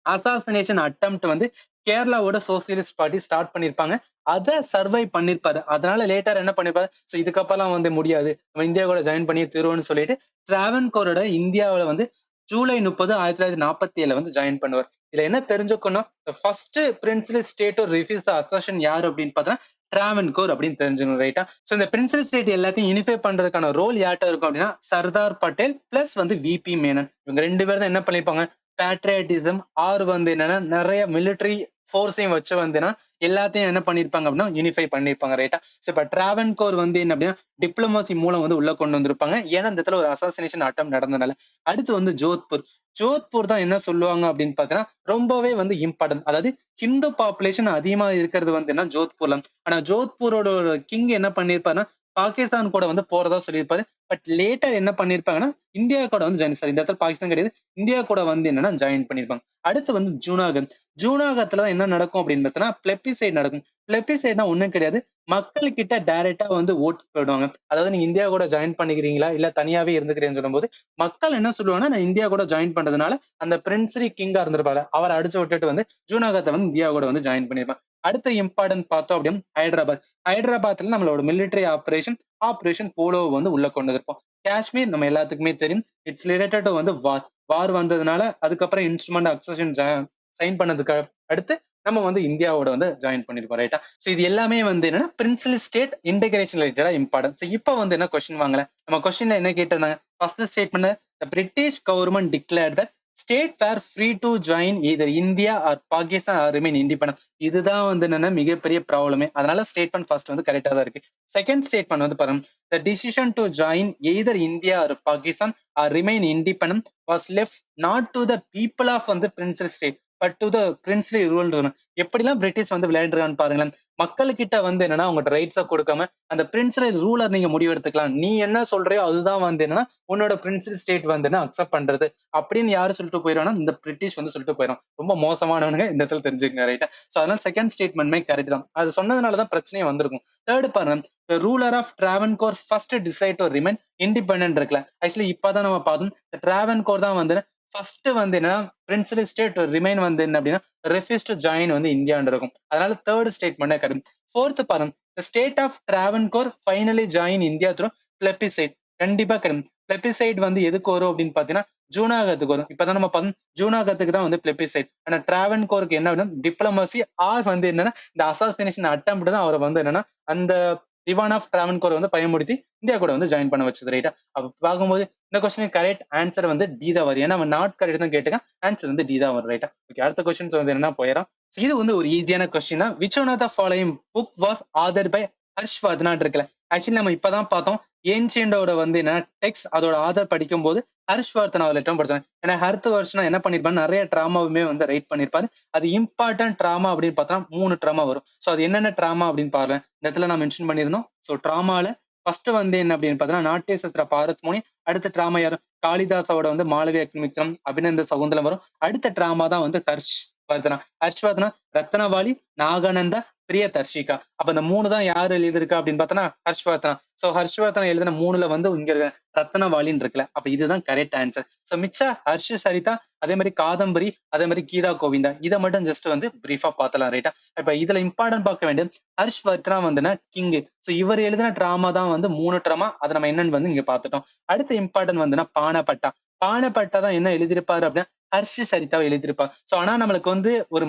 அசாசினேஷன் அட்டெம்ப்ட் வந்து கேரளாவோட சோசியலிஸ்ட் பார்ட்டி ஸ்டார்ட் பண்ணிருப்பாங்க. அதை சர்வை பண்ணிருப்பாரு. அதனால லேட்டர் என்ன பண்ணிருப்பாரு, சோ இதுக்கப்புறம் வந்து முடியாது, நம்ம இந்தியா கூட ஜாயின் பண்ணி தருவோம்னு சொல்லிட்டு டிராவன்கோரோட இந்தியாவில வந்து ஜூலை 30, 1947 வந்து ஜாயின் பண்ணுவார். இதுல என்ன தெரிஞ்சுக்கணும், ஃபர்ஸ்ட் பிரின்சிபல் ஸ்டேட் ரிஃப்யூஸ் த அசஷன் யாரு அப்படின்னு பார்த்தா டிராவன்கோர் அப்படின்னு தெரிஞ்சுக்கணும் ரைட்டா. ஸோ இந்த பிரின்சல் ஸ்டேட் எல்லாத்தையும் யூனிஃபை பண்றதுக்கான ரோல் யார்ட்ட இருக்கும் அப்படின்னா சர்தார் பட்டேல் பிளஸ் வந்து விபி மேனன். இவங்க 2 பேரும் தான் என்ன பண்ணிருப்பாங்க, பேட்ரியாட்டிசம் ஆர் வந்து என்னன்னா நிறைய மிலிட்டரி ஃபோர்ஸையும் வச்சு வந்துன்னா எல்லாத்தையும் என்ன பண்ணிருப்பாங்க அப்படின்னா யூனிஃபை பண்ணிருப்பாங்க ரைட்டா. ஸோ இப்ப டிராவன்கோர் வந்து என்ன அப்படின்னா டிப்ளமசி மூலம் வந்து உள்ள கொண்டு வந்திருப்பாங்க. ஏன்னா இந்த இடத்துல ஒரு அசாசினேஷன் அட்டம் நடந்தனால. அடுத்து வந்து ஜோத்பூர். ஜோத்பூர் தான் என்ன சொல்லுவாங்க அப்படின்னு பாத்தீங்கன்னா ரொம்பவே வந்து இம்பார்ட்டன்ட். அதாவது ஹிந்து பாப்புலேஷன் அதிகமா இருக்கிறது வந்து என்ன ஜோத்பூர்ல. ஆனா ஜோத்பூரோட கிங் என்ன பண்ணிருப்பாருன்னா பாகிஸ்தான் கூட வந்து போறதா சொல்லியிருப்பாரு. பட் லேட்டா என்ன பண்ணிருப்பாங்கன்னா இந்தியா கூட வந்து ஜாயின், சாரி இந்த இடத்துல பாகிஸ்தான் கிடையாது, இந்தியா கூட வந்து என்னன்னா ஜாயின் பண்ணிருப்பாங்க. அடுத்து வந்து ஜூனாகத். ஜூனாகத்ல தான் என்ன நடக்கும் அப்படின்னு பார்த்தீங்கன்னா பிளெபிசைட் நடக்கும். பிளெபிசைட்னா ஒண்ணும் கிடையாது, மக்கள் கிட்ட டைரக்டா வந்து ஓட்டு போயிடுவாங்க. அதாவது நீங்க இந்தியா கூட ஜாயின் பண்ணிக்கிறீங்களா இல்ல தனியாவே இருந்துக்கிறேன்னு சொல்லும்போது மக்கள் என்ன சொல்லுவாங்கன்னா நான் இந்தியா கூட ஜாயின் பண்றதுனால அந்த பிரின்ஸ்லி கிங்கா இருந்திருப்பாரு அவரை அடிச்சு விட்டுட்டு வந்து ஜூனாகத்தை வந்து இந்தியா கூட வந்து ஜாயின் பண்ணிருப்பாங்க. அடுத்த இம்பார்ட்டன்ட் பார்த்தோம் அப்படின்னு ஹைதராபாத். ஹைதராபாத்ல நம்மளோட மிலிட்டரி ஆபரேஷன் போலோ வந்து உள்ள கொண்டு வந்திருப்போம். காஷ்மீர் நம்ம எல்லாத்துக்குமே தெரியும், இட்ஸ் ரிலேட்டட் டு வந்து வார் வந்ததுனால அதுக்கப்புறம் இன்ஸ்ட்ருமெண்ட் அக்சஷன் சைன் பண்ணதுக்கு அடுத்து நம்ம வந்து இந்தியாவோட வந்து ஜாயின் பண்ணிருக்கோம் ரைட்டா. சோ இது எல்லாமே வந்து என்னன்னா பிரின்சிபல் ஸ்டேட் இன்டகிரேஷன் ரிலேட்டடா இம்பார்ட்டன்ட். சோ இப்போ வந்து என்ன கொஸ்டின் வாங்கல, நம்ம கொஸ்டின்ல என்ன கேட்டிருந்தாங்க, first statement the British government declared that state were free to join either India or Pakistan or remain independent. இதுதான் வந்து என்னன்னா மிகப்பெரிய ப்ராப்ளமே. அதனால ஸ்டேட்மெண்ட் ஃபர்ஸ்ட் வந்து கரெக்டா தான் இருக்கு. செகண்ட் ஸ்டேட்மெண்ட் வந்து பாருங்க, the decision to join either India or Pakistan or remain independent was left not to the people of வந்து princely state but to the princely ruled. எப்படிலாம் பிரிட்டிஷ் வந்து விளையாடுறான்னு பாருங்களேன். மக்கள்கிட்ட வந்து என்னன்னா அவங்க ரைட்ஸை கொடுக்காம அந்த பிரின்சிபல் ரூலர் நீங்க முடிவு எடுத்துக்கலாம், நீ என்ன சொல்றியோ அதுதான் வந்து என்னன்னா உன்னோட பிரின்சிபல் ஸ்டேட் வந்து அக்செப்ட் பண்றது அப்படின்னு யாரு சொல்லிட்டு போயிடும், இந்த பிரிட்டிஷ் வந்து சொல்லிட்டு போயிடும். ரொம்ப மோசமானவனுங்க இந்த இடத்துல தெரிஞ்சுக்கங்க ரைட்டா. சோ அதனால செகண்ட் ஸ்டேட்மெண்ட்மே கரெக்ட் தான், அது சொன்னதுனாலதான் பிரச்சனையே வந்திருக்கும். தேர்ட் பாருங்க, ruler of Travancore first decide to remain independent இருக்குல்ல, ஆக்சுவலி இப்பதான் நம்ம பார்த்தோம் டிராவன்கோர் தான் வந்து ஃபர்ஸ்ட் வந்து என்ன பிரின்சிபல் ஸ்டேட் ரிமைன் வந்து என்ன அப்படின்னா ரெஃப்யூஸ் டு ஜாயின் வந்து இந்தியான்னு இருக்கும். அதனால தேர்ட் ஸ்டேட்மெண்ட் கரெக்ட். ஃபோர்த் பாருங்க, the state of Travancore finally join India through plebiscite. கண்டிப்பா கிடைக்கும். பிளெபிசைட் வந்து எதுக்கு வரும் அப்படின்னு பாத்தீங்கன்னா ஜூனாகத்துக்கு வரும். இப்பதான் நம்ம பார்த்தோம் ஜூனாகத்துக்கு தான் வந்து பிளெபிசைட். ஆனா டிராவன்கோருக்கு என்ன வேணும், டிப்ளமசி ஆர் வந்து என்னன்னா இந்த அசாசினேஷன் அட்டெம்ப்ட் தான் அவரை வந்து என்னன்னா அந்த திவான் ஆஃப் டிராவன்கோர் வந்து பயன்படுத்தி இந்தியா கூட வந்து ஜாயின் பண்ண வச்சது ரைட்டா. அப்ப பார்க்கும்போது இந்த கொஸ்டின் கரெக்ட் ஆன்சர் வந்து டி தான் வரும். ஏன்னா அவன் நாட் கரெக்ட் தான் கேட்டுக்கான், ஆன்சர் வந்து டி தான் வரும் ரைட்டா. ஓகே, அடுத்த கொஸ்டின்ஸ் வந்து என்ன போயிடும். இது வந்து ஒரு ஈஸியான கொஸ்டின் தான். Which one of the following book was author by ஹர்ஷ்வர்தனான் இருக்குல்ல. ஆக்சுவலி நம்ம இப்பதான் பார்த்தோம் ஏன்ஷியண்டோட வந்து என்ன டெக்ஸ்ட் அதோட ஆதர் படிக்கும் போது ஹர்ஷ்வர்தன் அவர் லெட்டர் படிச்சாங்க. ஏன்னா ஹர்த் வருஷனா என்ன பண்ணிருப்பாரு, நிறைய டிராமாவுமே வந்து ரைட் பண்ணிருப்பாரு. அது இம்பார்ட்டன்ட் டிராமா அப்படின்னு பார்த்தா 3 டிராமா வரும். சோ அது என்னென்ன டிராமா அப்படின்னு பாருங்க, இந்த இடத்துல நான் மென்ஷன் பண்ணியிருந்தோம். சோ டிராமால ஃபர்ஸ்ட் வந்து என்ன அப்படின்னு பார்த்தீங்கன்னா நாட்டிய சஸ்திர பாரத் முனி. அடுத்த டிராமா யாரும் காளிதாசோட வந்து மாளவிய அக்னிமித்திரம் அபிநந்த சகுந்தலம் வரும். அடுத்த டிராமா தான் வந்து ஹர்ஷ்வர்தனா, ரத்னவாளி, நாகானந்தா, பிரிய தர்ஷிகா. அப்ப இந்த 3 தான் யாரு எழுதியிருக்கா அப்படின்னு பார்த்தோன்னா ஹர்ஷ்வர்தனா. சோ ஹர்ஷ்வர்தனா எழுதின 3ல வந்து இங்க ரத்னவாளின்னு இருக்குல்ல, அப்ப இதுதான் கரெக்ட் ஆன்சர். சோ மிச்ச ஹர்ஷ சரிதா, அதே மாதிரி காதம்பரி, அதே மாதிரி கீதா கோவிந்தா, இதை மட்டும் ஜஸ்ட் வந்து பிரீஃபா பார்த்தலாம் ரைட்டா. இப்ப இதுல இம்பார்ட்டன்ட் பார்க்க வேண்டியது ஹர்ஷ்வர்தனா வந்துன்னா கிங். சோ இவர் எழுதின டிராமா தான் வந்து 3 டிராமா, அதை நம்ம என்னன்னு வந்து இங்க பார்த்துட்டோம். அடுத்த இம்பார்ட்டன்ட் வந்துன்னா பானப்பட்டா. பானப்பட்டா தான் என்ன எழுதியிருப்பாரு அப்படின்னா ஹர்ஷ சரிதாவை எழுதியிருப்பார். சோ ஆனா நம்மளுக்கு வந்து ஒரு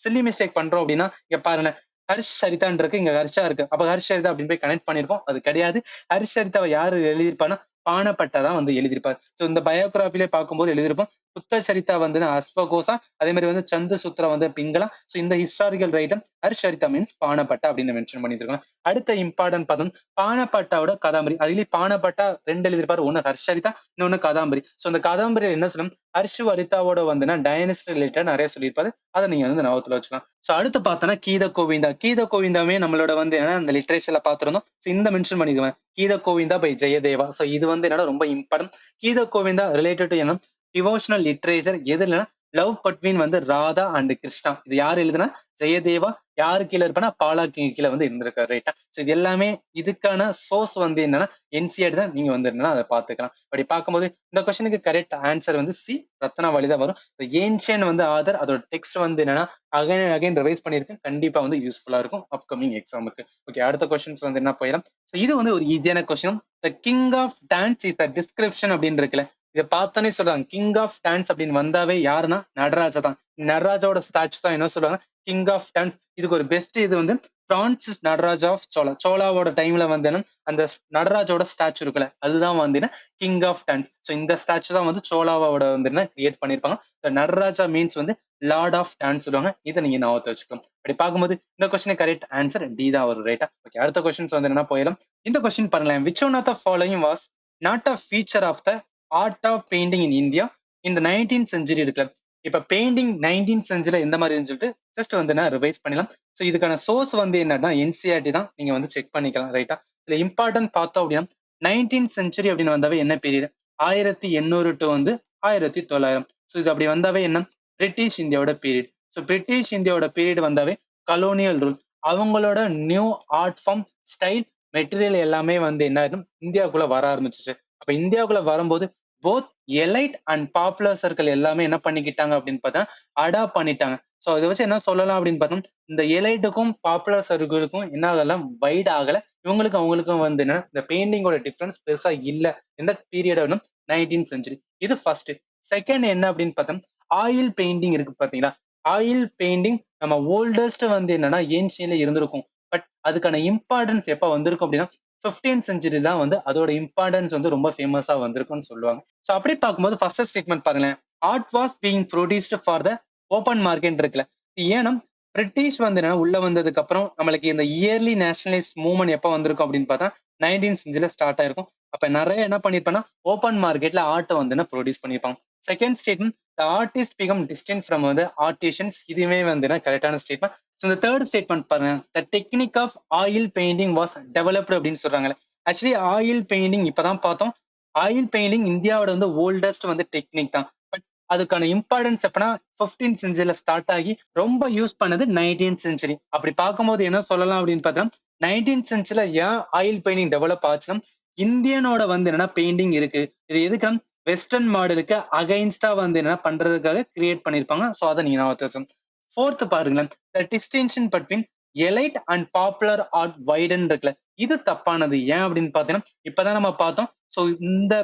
சில்லி மிஸ்டேக் பண்றோம் அப்படின்னா இங்க பாருங்க, ஹர்ஷ் சரிதான் இருக்கு, இங்க ஹர்ஷா இருக்கு, அப்ப ஹர்ஷ் சரிதா அப்படின்னு போய் கனெக்ட் பண்ணிருப்போம். அது கிடையாது. ஹர்ஷ் சரிதாவை யாரு எழுதியிருப்பான்னா பானப்பட்டா தான் வந்து எழுதியிருப்பார். சோ இந்த பயோகிராபிலே பார்க்கும்போது எழுதியிருப்போம் சுத்த சரிதா வந்து அஸ்வகோசா, அதே மாதிரி வந்து சந்து சுத்ரா வந்து பிங்களா. சோ இந்த ஹிஸ்டாரிக்கல் ரைட்டர் ஹர்ஷ் சரிதா மீன்ஸ் பானப்பட்டா அப்படின்னு மென்ஷன் பண்ணிருக்கோம். அடுத்த இம்பார்ட்டன்ட் பார்த்தோம் பானப்பட்டாவோட கதாம்பரி. அதுலயும் பானப்பட்டா 2 எழுதியிருப்பாரு, ஒன்னு ஹர்ஷரிதா, இன்னொன்னு கதாம்பரி. சோ இந்த கதாம்பரி என்ன சொல்லும் ஹர்ஷ்வரிதாவோட வந்து டைனஸ்டி ரிலேட்டட் நிறைய சொல்லியிருப்பாரு, அதை நீங்க வந்து ஞாபகத்துல வச்சுக்கலாம். சோ அடுத்து பார்த்தோன்னா கீத கோவிந்தா. கீத கோவிந்தாவே நம்மளோட வந்து என்ன அந்த லிட்ரேச்சர்ல பாத்துருந்தோம். இந்த மென்ஷன் பண்ணிக்குவேன் கீத கோவிந்தா பை ஜெயதேவா. சோ இது வந்து என்னோட ரொம்ப important. Geetha Govinda related to என்ன டிவோஷனல் லிட்ரேச்சர் எதுலன்னா லவ் பட்வீன் வந்து ராதா அண்ட் கிருஷ்ணா. இது யார் எழுதுனா ஜெயதேவா. யாரு கீழே இருப்பானா பாலா கீழே வந்து இருந்திருக்காரு ரைட்டா. சோ இது எல்லாமே இதுக்கான சோர்ஸ் வந்து என்னன்னா என்சிஆர் தான், நீங்க வந்து என்னன்னா அதை பாத்துக்கலாம். அப்படி பார்க்கும்போது இந்த கொஸ்டினுக்கு கரெக்ட் ஆன்சர் வந்து சி ரத்னாவளி தான் வரும். ஏன்ஷியன் வந்து ஆதர் அதோட டெக்ஸ்ட் வந்து என்னன்னா அகைன் அகைன் ரிவைஸ் பண்ணிருக்கேன், கண்டிப்பா வந்து யூஸ்ஃபுல்லா இருக்கும் அப்கமிங் எக்ஸாமுக்கு. ஓகே, அடுத்த கொஸ்டின்ஸ் வந்து என்ன போயிடும். இது வந்து ஒரு ஈஸியான question. The king of dance is the description அப்படின்னு இருக்குல்ல, இதை பார்த்தோன்னே சொல்றாங்க கிங் ஆஃப் டான்ஸ் அப்படின்னு வந்தாவே யாருன்னா நடராஜா தான். நடராஜாவோட ஸ்டாச்சு தான் என்ன சொல்றாங்க கிங் ஆஃப் டான்ஸ். இதுக்கு ஒரு பெஸ்ட் இது வந்து பிரான்சிஸ் நடராஜ் ஆஃப் சோலா. சோலாவோட டைம்ல வந்து அந்த நடராஜோட ஸ்டாச்சு இருக்குல்ல, அதுதான் வந்து கிங் ஆஃப் டான்ஸ். ஸோ இந்த ஸ்டாச்சு தான் வந்து சோலாவோட வந்து கிரியேட் பண்ணியிருப்பாங்க. நடராஜா மீன்ஸ் வந்து லார்ட் ஆஃப் டான்ஸ் சொல்லுவாங்க. இதை நீங்க ஞாபகத்தை வச்சுக்கலாம். அப்படி பார்க்கும்போது இந்த கொஸ்டின் கரெக்ட் ஆன்சர் டி தான் வரும். ரைட்டா? ஓகே, அடுத்த கொஸ்டின்ஸ் வந்து என்ன போயிடலாம். இந்த கொஸ்டின் பாருங்களேன். Which one of the following was not a feature of the art of painting in India இந்த 19th செஞ்சுரி இருக்குல்ல. இப்ப பெயிண்டிங் 19th செஞ்சுரியில எந்த மாதிரி சொல்லிட்டு ஜஸ்ட் வந்து நான் ரிவைஸ் பண்ணலாம். ஸோ இதுக்கான சோர்ஸ் வந்து என்னன்னா என்சிஆர்டி தான். நீங்க வந்து செக் பண்ணிக்கலாம். ரைட்டா? இதுல இம்பார்ட்டன்ட் பார்த்தோம் அப்படின்னா 19th செஞ்சுரி அப்படின்னு வந்தாவே என்ன பீரியட் 1800 டு வந்து 1900. ஸோ இது அப்படி வந்தாவே என்ன பிரிட்டிஷ் இந்தியாவோட பீரியட். ஸோ பிரிட்டிஷ் இந்தியாவோட பீரியட் வந்தாவே கலோனியல் ரூல். அவங்களோட new art form style material எல்லாமே வந்து என்ன ஆயிடும் இந்தியாவுக்குள்ள வர ஆரம்பிச்சிச்சு. அப்ப இந்தியாவுக்குள்ள வரும்போது both elite and popular circle எல்லாமே என்ன பண்ணிக்கிட்டாங்க அப்படின்னு பார்த்தா அடாப்ட் பண்ணிட்டாங்க. ஸோ இதை வச்சு என்ன சொல்லலாம் அப்படின்னு பார்த்தோம், இந்த எலைட்டுக்கும் பாப்புலர் சர்க்கிளுக்கும் என்ன ஆகலாம் வைட் ஆகல. இவங்களுக்கு அவங்களுக்கும் வந்து என்ன இந்த பெயிண்டிங்கோட டிஃபரன்ஸ் பெருசா இல்ல. எந்த பீரியட் 19th செஞ்சுரி. இது ஃபர்ஸ்ட். செகண்ட் என்ன அப்படின்னு பார்த்தோம், ஆயில் பெயிண்டிங் இருக்கு பாத்தீங்களா. ஆயில் பெயிண்டிங் நம்ம ஓல்டஸ்ட் வந்து என்னன்னா ஏன்ஷியன்ல இருந்திருக்கும். பட் அதுக்கான இம்பார்ட்டன்ஸ் எப்ப வந்திருக்கும் அப்படின்னா 15th செஞ்சுரி தான் வந்து அதோட இம்பார்ட்டன்ஸ் வந்து ரொம்ப ஃபேமஸா வந்திருக்கும்னு சொல்லுவாங்க. ஸோ அப்படி பார்க்கும்போது ஃபர்ஸ்ட் ஸ்டேட்மெண்ட் பாருங்களேன். Art was being produced for the open market இருக்குல்ல. ஏன்னா பிரிட்டிஷ் வந்து என்ன உள்ள வந்ததுக்கு அப்புறம் நம்மளுக்கு இந்த இயர்லி நேஷனலிஸ்ட் மூவ்மெண்ட் எப்ப வந்திருக்கும் அப்படின்னு பார்த்தா 19th செஞ்சுரியில ஸ்டார்ட் ஆயிருக்கும். அப்ப நிறைய என்ன பண்ணிருப்பாங்கன்னா ஓப்பன் மார்க்கெட்ல ஆர்ட்டை வந்து ப்ரொடியூஸ் பண்ணிருப்பாங்க. Second statement the artist become distant from வந்து ஆர்டிஷியன்ஸ். இதுவே வந்து கரெக்டான ஸ்டேட்மெண்ட். ஸோ இந்த தேர்ட் ஸ்டேட்மெண்ட் பாருங்க. The technique of oil painting was developed அப்படின்னு சொல்றாங்க. ஆக்சுவலி ஆயில் பெயிண்டிங் இப்பதான் பார்த்தோம். ஆயில் பெயிண்டிங் இந்தியாவோட வந்து ஓல்டஸ்ட் வந்து டெக்னிக் தான். பட் அதுக்கான இம்பார்ட்டன்ஸ் எப்பனா 15th செஞ்சுரியில ஸ்டார்ட் ஆகி ரொம்ப யூஸ் பண்ணது 19th செஞ்சுரி. அப்படி பார்க்கும்போது என்ன சொல்லலாம் அப்படின்னு பார்த்தா 19th செஞ்சுரியில ஏன் ஆயில் பெயிண்டிங் டெவலப் ஆச்சுன்னா இந்தியனோட வந்து என்னன்னா பெயிண்டிங் இருக்கு. இது எதுக்கு வெஸ்டர்ன் மாடலுக்கு அகைன்ஸ்டா வந்து என்ன பண்றதுக்காக கிரியேட் பண்ணிருப்பாங்க. ஸோ அதை நீங்க நான் வச்சுக்கோங்க. ஃபோர்த் பாருங்களேன். The distinction between elite and popular art widen இருக்குல்ல. இது தப்பானது. ஏன் அப்படின்னு பாத்தீங்கன்னா இப்பதான் நம்ம பார்த்தோம். ஸோ இந்த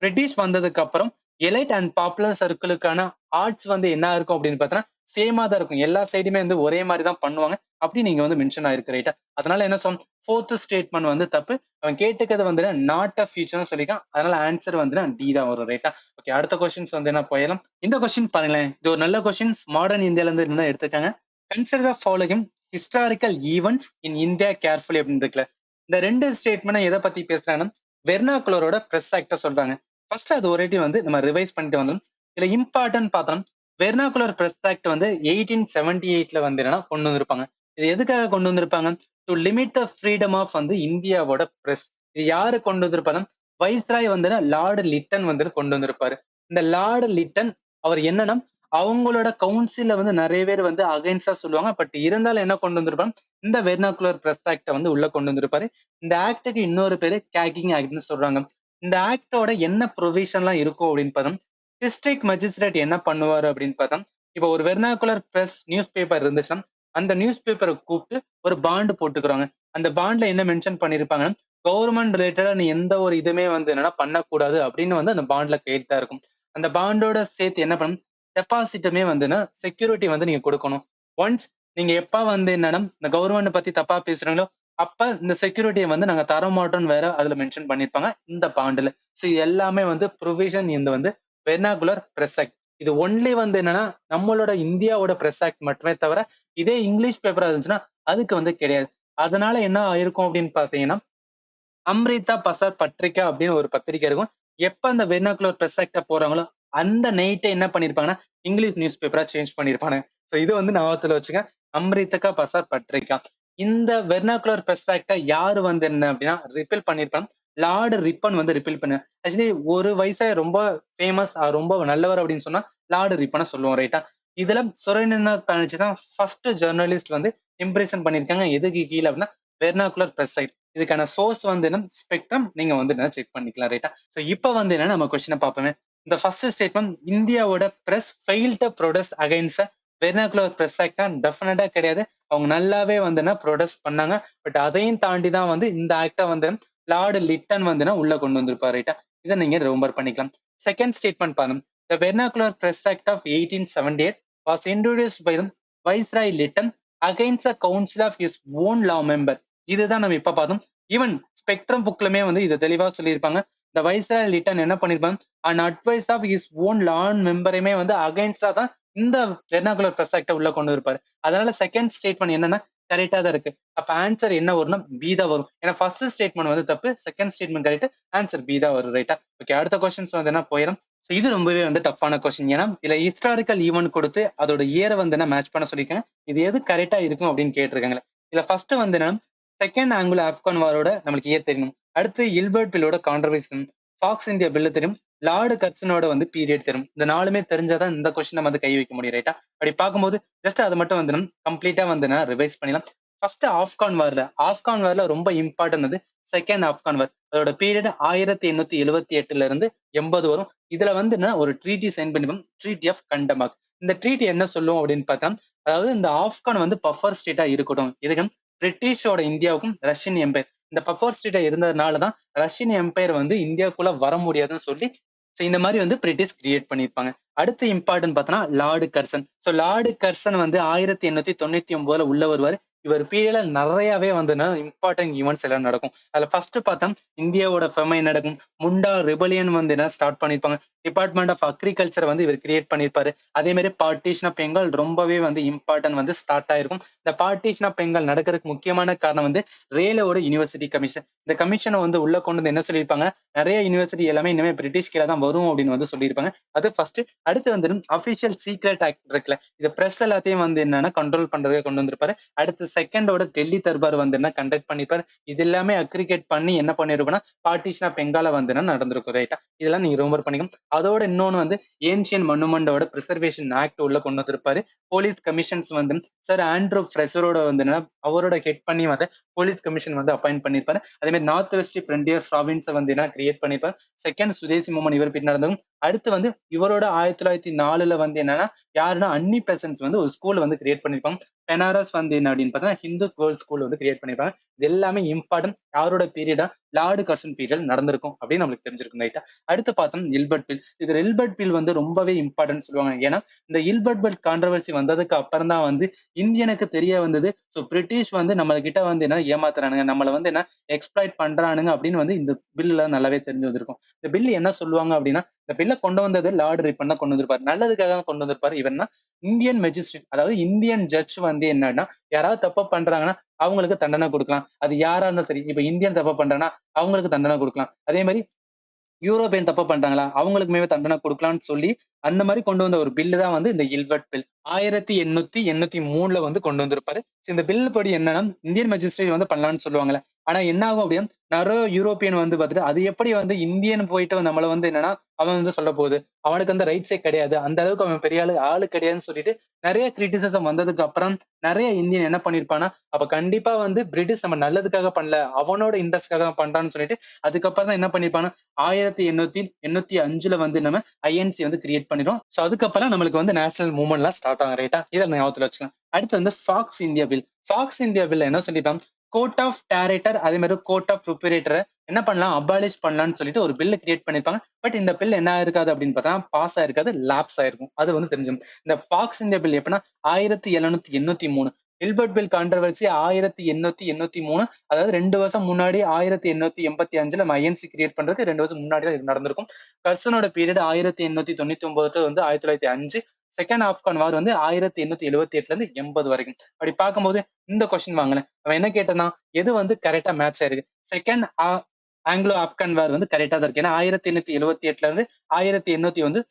பிரிட்டிஷ் வந்ததுக்கு அப்புறம் எலைட் அண்ட் பாப்புலர் சர்க்கிளுக்கான ஆர்ட்ஸ் வந்து என்ன இருக்கும் அப்படின்னு பார்த்தோன்னா சேமா தான் இருக்கும். எல்லா சைடுமே வந்து ஒரே மாதிரி தான் பண்ணுவாங்க. அப்படி நீங்க வந்து மென்ஷன் ஆயிருக்கு. ரைட்டா? அதனால என்ன சொன்ன ஃபோர்த் ஸ்டேட்மெண்ட் வந்து தப்பு. அவன் கேட்டுக்கிறது வந்து நாட் அ ஃபியூச்சர்னு சொல்லியிருக்கான். அதனால ஆன்சர் வந்து டி தான் வரும். ரைட்டா? ஓகே, அடுத்த கொஸ்டின்ஸ் வந்து என்ன போயிடலாம். இந்த கொஸ்டின் பாருங்களேன். இது ஒரு நல்ல கொஸ்டின். மாடர்ன் இந்தியால இருந்து என்ன எடுத்துக்காங்க. Consider the following historical events in India carefully அப்படின்னு இருக்குல்ல. இந்த ரெண்டு ஸ்டேட்மெண்ட் எதை பத்தி பேசுறாங்கன்னா வெர்னாகுலரோட பிரஸ் ஆக்ட சொல்றாங்க. ஃபர்ஸ்ட் அது ஒரேட்டி வந்து நம்ம ரிவைஸ் பண்ணிட்டு வந்தோம். இதுல இம்பார்ட்டன்ட் பார்த்தோம். வெர்னாகுலர் பிரஸ் ஆக்ட் வந்து 1878ல வந்து என்னன்னா கொண்டு வந்திருப்பாங்க. இது எதுக்காக கொண்டு வந்திருப்பாங்க? To limit the freedom of வந்து இந்தியாவோட பிரஸ். இது யாரு கொண்டு வந்திருப்பாங்க? வைஸ்ராய் வந்து லார்டு லிட்டன் வந்து கொண்டு வந்திருப்பாரு. இந்த லார்டு லிட்டன் அவர் என்னன்னா அவங்களோட கவுன்சில்ல வந்து நிறைய பேர் வந்து அகைன்ஸ்டா சொல்லுவாங்க. பட் இருந்தாலும் என்ன கொண்டு வந்திருப்பாங்க? இந்த வெர்னாகுலர் பிரஸ் ஆக்ட வந்து உள்ள கொண்டு வந்திருப்பாரு. இந்த ஆக்டுக்கு இன்னொரு பேரு கேகிங் ஆக்ட்னு சொல்றாங்க. இந்த ஆக்டோட என்ன ப்ரொவிஷன்லாம் இருக்கும் அப்படின்னு பார்த்தோம். டிஸ்ட்ரிக்ட் மஜிஸ்ட்ரேட் என்ன பண்ணுவாரு அப்படின்னு பார்த்தோம். இப்போ ஒரு வெர்னாகுலர் பிரஸ் நியூஸ் பேப்பர் இருந்துச்சுன்னா அந்த நியூஸ் பேப்பரை கூப்பிட்டு ஒரு பாண்டு போட்டுக்கிறாங்க. அந்த பாண்ட்ல என்ன மென்ஷன் பண்ணிருப்பாங்க? கவர்மெண்ட் ரிலேட்டடா நீ எந்த ஒரு இதுவுமே வந்து என்னன்னா பண்ணக்கூடாது அப்படின்னு வந்து அந்த பாண்ட்ல கையெழுத்தா இருக்கும். அந்த பாண்டோட சேர்த்து என்ன பண்ணும்? டெபாசிட்டுமே வந்துன்னா செக்யூரிட்டி வந்து நீங்க கொடுக்கணும். ஒன்ஸ் நீங்க எப்ப வந்து என்னன்னா இந்த கவர்மெண்ட் பத்தி தப்பா பேசுறீங்களோ அப்ப இந்த செக்யூரிட்டியை வந்து நாங்க தர மாட்டோம்னு வேற அதுல மென்ஷன் பண்ணிருப்பாங்க இந்த பாண்டுல. ஸோ இது எல்லாமே வந்து ப்ரொவிஷன் இந்த வந்து வெர்னாகுலர் பிரஸ் ஆக்ட். இது ஒன்லி வந்து என்னன்னா நம்மளோட இந்தியாவோட பிரஸ் ஆக்ட் மட்டுமே தவிர இதே இங்கிலீஷ் பேப்பரா இருந்துச்சுன்னா அதுக்கு வந்து கிடையாது. அதனால என்ன ஆயிருக்கும் அப்படின்னு பாத்தீங்கன்னா அம்ரிதா பசார் பத்திரிகா அப்படின்னு ஒரு பத்திரிகை இருக்கும். எப்ப அந்த வெர்னாகுலர் பிரஸ் ஆக்ட போறாங்களோ அந்த நைட்டே என்ன பண்ணிருப்பாங்கன்னா இங்கிலீஷ் நியூஸ் பேப்பரா சேஞ்ச் பண்ணிருப்பாங்க. ஸோ இது வந்து ஞாபகத்துல வச்சுக்க. அம்ரிதா பசார் பத்திரிகா. இந்த வெர்னாகுலர் பிரஸ் ஆக்ட யாரு வந்து என்ன அப்படின்னா ரிப்பீல் பண்ணிருப்பாங்க. லார்டு ரிப்பன் வந்து ரிப்பீல் பண்ண. ஆக்சுவலி ஒரு வயசா ரொம்ப ஃபேமஸ் ரொம்ப நல்லவர் அப்படின்னு சொன்னா லார்டு ரிப்பனை சொல்லுவோம். ரைட்டா? இதுல சுரேந்திரநாத் பானர்ஜி தான் ஃபர்ஸ்ட் ஜெர்னலிஸ்ட் வந்து இம்ப்ரெஷன் பண்ணிருக்காங்க. எதுக்கு கீழே அப்படின்னா வெர்னாகுலர் பிரஸ் ஆக்ட். இதுக்கான சோர்ஸ் வந்து என்ன ஸ்பெக்ட்ரம் நீங்க வந்து என்ன செக் பண்ணிக்கலாம். ரைட்டா? சோ இப்போ வந்து என்ன நம்ம கொஸ்டினை பார்ப்போமே. இந்த ஃபர்ஸ்ட் ஸ்டேட்மெண்ட் இந்தியாவோட press fail to protest against vernacular press ஆக்டா டெஃபினட்டா கிடையாது. அவங்க நல்லாவே வந்து என்ன ப்ரொடெஸ்ட் பண்ணாங்க. பட் அதையும் தாண்டி தான் வந்து இந்த ஆக்டை வந்து லார்டு லிட்டன் வந்து உள்ள கொண்டு வந்திருப்பாரு. ரைட்டா? இதை நீங்க ரிமெம்பர் பண்ணிக்கலாம். செகண்ட் ஸ்டேட்மெண்ட் பாருங்க. The vernacular press act of 1878 was introduced by the viceroy Lytton against a council of his own law member. இதுதான் நம்ம இப்ப பார்த்தோம். ஈவன் ஸ்பெக்ட்ரம் புக்லுமே வந்து இதை தெளிவா சொல்லியிருப்பாங்க. இந்த வைஸ்ராய் லிட்டன் என்ன பண்ணிருப்பாங்க, and advice of his own law மெம்பரையுமே வந்து அகைன்ஸ்டா தான் இந்த வெர்னாகுலர் பிரஸ் ஆக்ட உள்ள கொண்டு இருப்பாரு. அதனால செகண்ட் ஸ்டேட்மெண்ட் என்னன்னா கரெக்டா தான் இருக்கு. அப்ப ஆன்சர் என்ன வரும்னா பி தான் வரும். ஏன்னா ஃபர்ஸ்ட் ஸ்டேட்மெண்ட் வந்து தப்பு, second statement correct, answer B தான் வரும். ரைட்டா? ஓகே, அடுத்த கொஸ்டின்ஸ் வந்து என்ன போயிடும். ஸோ இது ரொம்பவே வந்து டஃப்பான கொஸ்டின். ஏன்னா இதுல ஹிஸ்டாரிக்கல் ஈவென்ட் கொடுத்து அதோட இயரை வந்து என்ன மேட்ச் பண்ண சொல்லியிருக்காங்க. இது எது கரெக்டா இருக்கும் அப்படின்னு கேட்டிருக்காங்க. இதுல ஃபர்ஸ்ட் வந்து என்ன, செகண்ட் ஆங்கிலோ ஆப்கான் வாரோட நம்மளுக்கு இயர் தெரியணும். அடுத்து இல்பர்ட் பில்லோட கான்ட்ரவர்சி, ஃபாக்ஸ் இந்தியா பில்லு தெரியும், லார்டு கர்சனோட வந்து பீரியட் தெரியும். இந்த நாலுமே தெரிஞ்சாதான் இந்த கொஸ்டின் நம்ம வந்து கை வைக்க முடியும். ரைட்டா? அப்படி பார்க்கும்போது ஜஸ்ட் அதை மட்டும் வந்து கம்ப்ளீட்டா வந்து ரிவைஸ் பண்ணிடலாம். ஃபர்ஸ்ட் ஆப்கான் வார்ல ரொம்ப இம்பார்ட்டன்ட் வந்து செகண்ட் ஆப்கான் வார். அதோட பீரியட் 1878 இருந்து 80 வரும். இதுல வந்து ஒரு ட்ரீட்டி சைன் பண்ணிப்போம், ட்ரீட்டி ஆஃப் கண்டமாக். இந்த ட்ரீட்டி என்ன சொல்லும் அப்படின்னு பார்த்தா, அதாவது இந்த ஆப்கான் வந்து பஃபர் ஸ்டேட்டா இருக்கட்டும். இதுக்கு பிரிட்டிஷோட இந்தியாவுக்கும் ரஷ்யன் எம்பையர் இந்த பஃபர் ஸ்டேட்டா இருந்ததுனாலதான் ரஷ்யன் எம்பையர் வந்து இந்தியாவுக்குள்ள வர முடியாதுன்னு சொல்லி இந்த மாதிரி வந்து பிரிட்டிஷ் கிரியேட் பண்ணிருப்பாங்க. அடுத்து இம்பார்ட்டன்ட் பார்த்தோம்னா Lord Curzon. So Lord Curzon வந்து 1899 உள்ள வருவாரு. இவர் பீரியட்ல நிறையவே வந்து இம்பார்ட்டன்ட் ஈவெண்ட்ஸ் எல்லாம் நடக்கும். அதுல ஃபர்ஸ்ட் பார்த்தா இந்தியாவோட ஃபெமை நடக்கும். முண்டா ரெபலியன் வந்து என்ன ஸ்டார்ட் பண்ணிருப்பாங்க. டிபார்ட்மெண்ட் ஆஃப் அக்ரிகல்ச்சர் வந்து இவர் கிரியேட் பண்ணிருப்பாரு. அதே மாதிரி பார்ட்டிஷன் ஆஃப் பெங்கால் ரொம்பவே வந்து இம்பார்ட்டன்ட் வந்து ஸ்டார்ட் ஆயிருக்கும். இந்த பார்ட்டிஷன் ஆஃப் பெங்கால் நடக்கிறதுக்கு முக்கியமான காரணம் வந்து ரேலோட யூனிவர்சிட்டி கமிஷன். இந்த கமிஷனை வந்து உள்ள கொண்டு வந்து என்ன சொல்லியிருப்பாங்க, நிறைய யூனிவர்சிட்டி எல்லாமே இனிமே பிரிட்டிஷ் கீழே தான் வரும் அப்படின்னு வந்து சொல்லியிருப்பாங்க. அது ஃபர்ஸ்ட். அடுத்து வந்து அபிஷியல் சீக்ரெட் ஆக்ட் இருக்குல்ல, இது பிரஸ் எல்லாத்தையும் வந்து என்னன்னா கண்ட்ரோல் பண்றதுக்கு கொண்டு வந்திருப்பாரு. அடுத்து செகண்டோட டெல்லி தர்பார் வந்து என்ன கண்டக்ட் பண்ணிப்பாரு. இது எல்லாமே அக்ரிகேட் பண்ணி என்ன பண்ணிருப்போம்னா பார்ட்டிஷன் ஆஃப் பெங்கால வந்து நடந்திருக்கும். ரைட்டா? இதெல்லாம் நீங்க ரிமெம்பர் பண்ணிக்கணும். அதோட இன்னொன்னு வந்து ஏன்ஷியன் மனுமெண்டோட பிரிசர்வேஷன் ஆக்ட் உள்ள கொண்டு வந்திருப்பாரு. போலீஸ் கமிஷன்ஸ் வந்து சார் ஆண்ட்ரூ ஃப்ரெசரோட வந்து அவரோட ஹெட் பண்ணி வந்து போலீஸ் கமிஷன் வந்து அப்பாயிண்ட் பண்ணிருப்பாரு. அதே மாதிரி நார்த் வெஸ்ட் ஃப்ரண்டியர் ப்ராவின்ஸ் வந்து என்ன கிரியேட் பண்ணிருப்பாரு. செகண்ட் சுதேசி மூமெண்ட் இவர் பின் நடந்தவங்க. அடுத்து வந்து இவரோட 1904 வந்து என்னன்னா யாருன்னா அன்னி பெசன்ஸ் வந்து ஒரு ஸ்கூல் வந்து கிரியேட் பண்ணிருப்பாங்க. பெனாரஸ் வந்து என்ன அப்படின்னு பார்த்தா ஹிந்து கேர்ள்ஸ் ஸ்கூல் வந்து கிரியேட் பண்ணிருப்பாங்க. இது எல்லாமே இம்பார்ட்டன்ட் யாரோட பீரியடா, லார்டு கர்சன் பீரியட் நடந்திருக்கும் அப்படின்னு நம்மளுக்கு தெரிஞ்சிருக்கும். ரைட்டா? அடுத்து பார்த்தோம் இல்பர்ட் பில். இது இல்பர்ட் பில் வந்து ரொம்பவே இம்பார்ட்டன்ட் சொல்லுவாங்க. ஏன்னா இந்த இல்பர்ட் பில் கான்ட்ரவர்சி வந்ததுக்கு அப்புறம் தான் வந்து இந்தியனுக்கு தெரிய வந்தது. ஸோ பிரிட்டிஷ் வந்து நம்ம கிட்ட வந்து என்ன ஏமாத்துறானுங்க, நம்மள வந்து என்ன எக்ஸ்பிளாய்ட் பண்றானுங்க அப்படின்னு வந்து இந்த பில்ல நல்லாவே தெரிஞ்சு வந்திருக்கும். இந்த பில் என்ன சொல்லுவாங்க அப்படின்னா, இந்த பில்ல கொண்டு வந்தது லார்டு ரிப்பன் தான் கொண்டு வந்திருப்பாரு. நல்லதுக்காக தான் கொண்டு வந்திருப்பாரு. இவர்னா இந்தியன் மெஜிஸ்ட்ரேட், அதாவது இந்தியன் ஜட்ஜ் வந்து என்னன்னா யாராவது தப்பு பண்றாங்கன்னா அவங்களுக்கு தண்டனை கொடுக்கலாம். அது யாரா இருந்தாலும் சரி. இப்ப இந்தியன் தப்பு பண்றாங்கன்னா அவங்களுக்கு தண்டனை கொடுக்கலாம். அதே மாதிரி யூரோப்பியன் தப்பு பண்றாங்களா அவங்களுக்குமே தண்டனை கொடுக்கலாம்னு சொல்லி அந்த மாதிரி கொண்டு வந்த ஒரு பில்லு தான் வந்து இந்த இல்பர்ட் பில். 1883 வந்து கொண்டு வந்திருப்பாரு. இந்த பில் படி என்னன்னா இந்தியன் மெஜிஸ்ட்ரேட் வந்து பண்ணலாம்னு சொல்லுவாங்கல்ல. ஆனா என்ன ஆகும் அப்படின்னா நிறைய யூரோப்பியன் வந்து பார்த்துட்டு அது எப்படி வந்து இந்தியன் போயிட்டு நம்மள வந்து என்னன்னா அவன் வந்து சொல்ல போகுது, அவனுக்கு அந்த ரைட்ஸே கிடையாது, அந்த அளவுக்கு அவன் பெரிய ஆளு கிடையாதுன்னு சொல்லிட்டு நிறைய கிரிட்டிசிசம் வந்ததுக்கு அப்புறம் நிறைய இந்தியன் என்ன பண்ணிருப்பானா, அப்ப கண்டிப்பா வந்து பிரிட்டிஷ் நம்ம நல்லதுக்காக பண்ணல, அவனோட இன்ட்ரெஸ்ட்காக பண்றான்னு சொல்லிட்டு அதுக்கப்புறம் தான் என்ன பண்ணிருப்பானா 1885 வந்து நம்ம ஐஎன்சி வந்து கிரியேட் பண்ணிடும். சோ அதுக்கப்புறம் நம்மளுக்கு வந்து நேஷனல் மூவ்மெண்ட் எல்லாம் ஸ்டார்ட் ஆகும். ரைட்டா? இதை ஞாபகத்துல வச்சுக்கலாம். அடுத்து வந்து Fox India bill. Fox India bill என்ன சொல்லிட்டான், கோர்ட் ஆஃப் டேரேட்டர் அதே மாதிரி கோர்ட் ஆஃப் ப்ரொப்ரேட்டரை என்ன பண்ணலாம், அபாலிஷ் பண்ணலாம்னு சொல்லிட்டு ஒரு பில் கிரியேட் பண்ணிருப்பாங்க. பட் இந்த பில் என்ன ஆயிருக்காது அப்படின்னு பார்த்தா பாஸ் ஆயிருக்காது, லாப்ஸ் ஆயிருக்கும். அது வந்து தெரிஞ்சும். இந்த ஃபாக்ஸ் இந்தியா பில் எப்படின்னா 1783 இல்பர்ட் பில் கான்ட்ரவர்சி 1883, அதாவது 2 வருஷம் முன்னாடி 1885 நம்ம ஐஎன்சி கிரியேட் பண்றதுக்கு 2 வருஷம் முன்னாடி தான் இது நடந்திருக்கும். கர்சனோட பீரியட் 1899 வந்து 1905. செகண்ட் ஆப்கான் வார் வந்து 1878 இருந்து 80 வரைக்கும். அப்படி பார்க்கும்போது இந்த கொஸ்டின் வாங்கினேன், அவன் என்ன கேட்டானா எது வந்து கரெக்டா மேட்ச் ஆயிருக்கு. செகண்ட் ஆங்கிலோ ஆப்கான் வார் வந்து கரெக்டா தான் இருக்கு. ஏன்னா 1878 இருந்து 1800 வந்து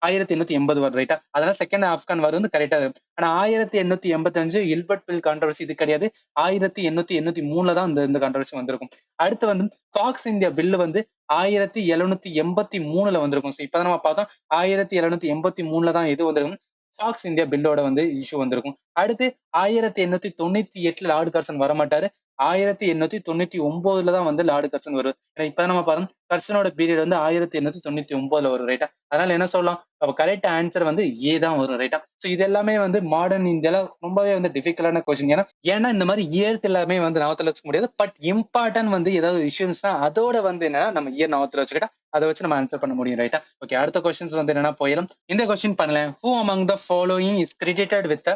1880 வரும். ரைட்டா? அதனால செகண்ட் ஆப்கான் வார் வந்து கரெக்டா இருக்கும். ஆனா 1885 இல்பர்ட் பில் கான்ட்ரவர்சி இது கிடையாது. 1883 தான் இந்த கான்ட்ரவர்சி வந்திருக்கும். அடுத்து வந்து ஃபாக்ஸ் இந்தியா பில் வந்து 1783 வந்திருக்கும். இப்பதான் நம்ம பார்த்தோம் 1783 தான் இது வந்திருக்கும். ஃபாக்ஸ் இந்தியா பில்லோட வந்து இஷ்யூ வந்திருக்கும். அடுத்து 1898 லார்டு கர்சன் வரமாட்டாரு. 1899 தான் வந்து லார்டு கர்சன் வருவார். ஏன்னா இப்ப நம்ம பார்த்தோம் கர்சனோட பீரியட் வந்து 1899 வரும். ரைட்டா? அதனால என்ன சொல்லலாம், அப்ப கரெக்ட் ஆன்சர் வந்து ஏ தான் வரும். ரைட்டா? சோ இது எல்லாமே வந்து மாடர்ன் இந்தியால ரொம்பவே வந்து டிஃபிகல்ட்டான கொஸ்டின். ஏன்னா இந்த மாதிரி இயர்ஸ் எல்லாமே வந்து ஞாபகத்துல வச்சுக்க முடியாது. பட் இம்பார்ட்டன்ட் வந்து ஏதாவது இஷ்யூஸ்னா அதோட வந்து என்னன்னா நம்ம இயர் ஞாபகத்துல வச்சுக்கிட்டா அதை வச்சு நம்ம ஆன்சர் பண்ண முடியும். ரைட்டா? ஓகே, அடுத்த கொஸ்டின்ஸ் வந்து என்னன்னா போயிடும். இந்த கொஸ்டின் பண்ணலாம். Who among the following is credited with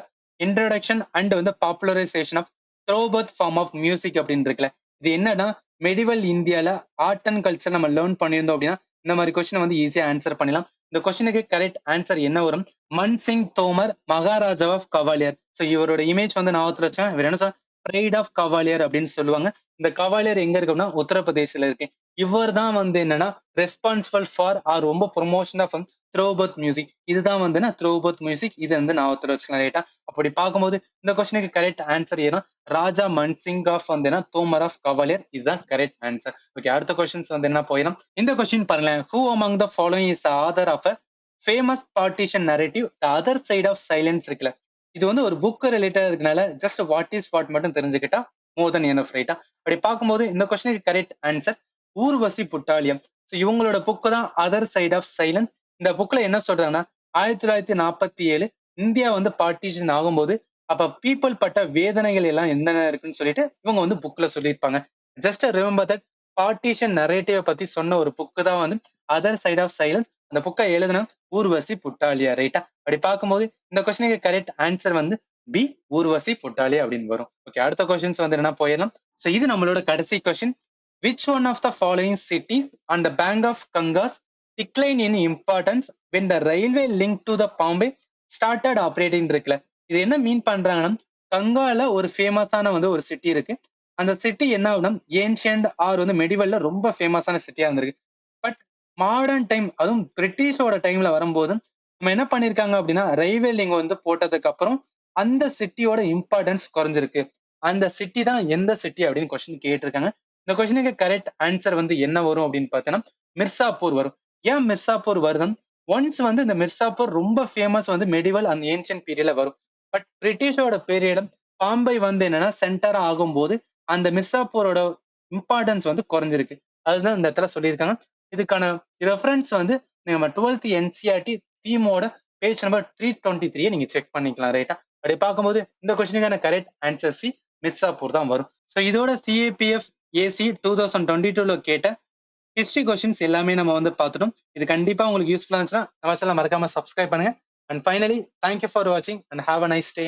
introduction and வந்து popularisation of த்ரோபர்த் form of music அப்படின்னு இருக்குல்ல. இது என்னன்னா மெடிவல் இந்தியால ஆர்ட் அண்ட் கல்ச்சர் நம்ம லேர்ன் பண்ணியிருந்தோம் அப்படின்னா இந்த மாதிரி கொஸ்டினை வந்து ஈஸியா ஆன்சர் பண்ணிடலாம். இந்த கொஸ்டினுக்கு கரெக்ட் ஆன்சர் என்ன வரும்? மன்சிங் தோமர், மகாராஜா ஆஃப் கவாலியர். ஸோ இவரோட இமேஜ் வந்து நான் வச்சேன். இவர் என்ன சொல்ற பிரைட் ஆஃப் கவாலியர் அப்படின்னு சொல்லுவாங்க. இந்த கவாலியர் எங்க இருக்குன்னா உத்தரப்பிரதேசல இருக்கு. இவர் தான் வந்து என்னன்னா ரெஸ்பான்சிபிள் ஃபார் ஆர் ரொம்ப ப்ரொமோஷன் ஆஃப் த்ரோபர்த் மியூசிக். இதுதான் வந்து த்ரோபர்த் மியூசிக். இது வந்து நான் வச்சுக்கலாம் ரைட்டா. அப்படி பார்க்கும்போது இந்த கொஸ்டினுக்கு கரெக்ட் ஆன்சர் ஏன்னா ராஜா மன்சிங் ஆஃப் வந்து தோமர் ஆஃப் கவாலியர். இதுதான் கரெக்ட் ஆன்சர். ஓகே, அடுத்த கொஸ்டின்ஸ் வந்து என்ன போயிடும். இந்த கொஸ்டின் பாருங்களேன். Who among the following is author of a famous partition narrative the other side of silence இருக்குல்ல. இது வந்து ஒரு புக் ரிலேட்டட் இருக்கனால ஜஸ்ட் வாட் இஸ் வாட் மட்டும் தெரிஞ்சுக்கிட்டா மோர் தென் எனஃப் ரைட்டா. அப்படி பார்க்கும்போது இந்த கொஸ்டினுக்கு கரெக்ட் ஆன்சர் ஊர்வசி புட்டாலியம். ஸோ இவங்களோட புக்கு தான் அதர் சைட் ஆஃப் சைலன்ஸ். இந்த புக்ல என்ன சொல்றாங்கன்னா 1947 இந்தியா வந்து பார்ட்டிஷன் ஆகும்போது அப்ப பீப்புள் பட்ட வேதனைகள் எல்லாம் என்னென்ன இருக்குன்னு சொல்லிட்டு இவங்க வந்து புக்ல சொல்லியிருப்பாங்க. Just remember that partition narrative பத்தி சொன்ன ஒரு புக்கு தான் வந்து அதர் சைட் ஆஃப் சைலன்ஸ். அந்த புக்கை எழுதுன ஊர்வசி புட்டாலியா ரைட்டா. அப்படி பார்க்கும்போது இந்த கொஸ்டினுக்கு கரெக்ட் ஆன்சர் வந்து பி ஊர்வசி புட்டாலியா அப்படின்னு வரும். ஓகே, அடுத்த கொஸ்டின்ஸ் வந்து என்ன போயிடலாம். ஸோ இது நம்மளோட கடைசி question. Which one of the following cities on the bank of Gangas decline in importance when the railway link to the Bombay started operating இருக்குல்ல. இது என்ன மீன் பண்றாங்கன்னா கங்கால ஒரு ஃபேமஸான வந்து ஒரு சிட்டி இருக்கு. அந்த சிட்டி என்ன ஆகுனா ஏன்ஷியன்ட் ஆர் வந்து மெடிவல்ல ரொம்ப ஃபேமஸான சிட்டியா இருந்திருக்கு. பட் மாடர்ன் டைம் அதுவும் பிரிட்டிஷோட டைம்ல வரும்போது நம்ம என்ன பண்ணிருக்காங்க அப்படின்னா ரயில்வே லிங்க் வந்து போட்டதுக்கு அப்புறம் அந்த சிட்டியோட இம்பார்ட்டன்ஸ் குறைஞ்சிருக்கு. அந்த சிட்டி தான் எந்த சிட்டி அப்படின்னு கொஸ்டின் கேட்டிருக்காங்க. இந்த கொஸ்டினுக்கு கரெக்ட் ஆன்சர் வந்து என்ன வரும் அப்படின்னு பார்த்தீங்கன்னா மிர்சாப்பூர் வரும். ஏன் மிர்சாப்பூர் வருதும்? ஒன்ஸ் வந்து இந்த மிர்சாப்பூர் ரொம்ப ஃபேமஸ் வந்து மெடிவல் அண்ட் ஏன்ஷியன்ட் பீரியட்ல வரும். பட் பிரிட்டிஷோட பீரியடும் பாம்பை வந்து என்னன்னா சென்டரா ஆகும்போது அந்த மிர்சாப்பூரோட இம்பார்ட்டன்ஸ் வந்து குறைஞ்சிருக்கு. அதுதான் இந்த இடத்துல சொல்லியிருக்காங்க. இதுக்கான ரெஃபரன்ஸ் வந்து நம்ம 12th NCERT தீமோட பேஜ் நம்பர் 323 நீங்க செக் பண்ணிக்கலாம் ரைட்டா. அப்படி பார்க்கும்போது இந்த கொஸ்டினுக்கான கரெக்ட் ஆன்சர் சி மிர்சாப்பூர் தான் வரும். ஸோ இதோட சிஏபிஎஃப் ஏசி 2022ல கேட்ட ஹிஸ்டரி கொஸ்டின்ஸ் எல்லாமே நம்ம வந்து பார்த்துட்டோம். இது கண்டிப்பா உங்களுக்கு யூஸ்ஃபுல்லா இருந்துச்சுன்னா நம்ம சேனலை மறக்காம சப்ஸ்கிரைப் பண்ணுங்க. அண்ட் ஃபைனலி தேங்க்யூ ஃபார் வாட்சிங் and have a nice day.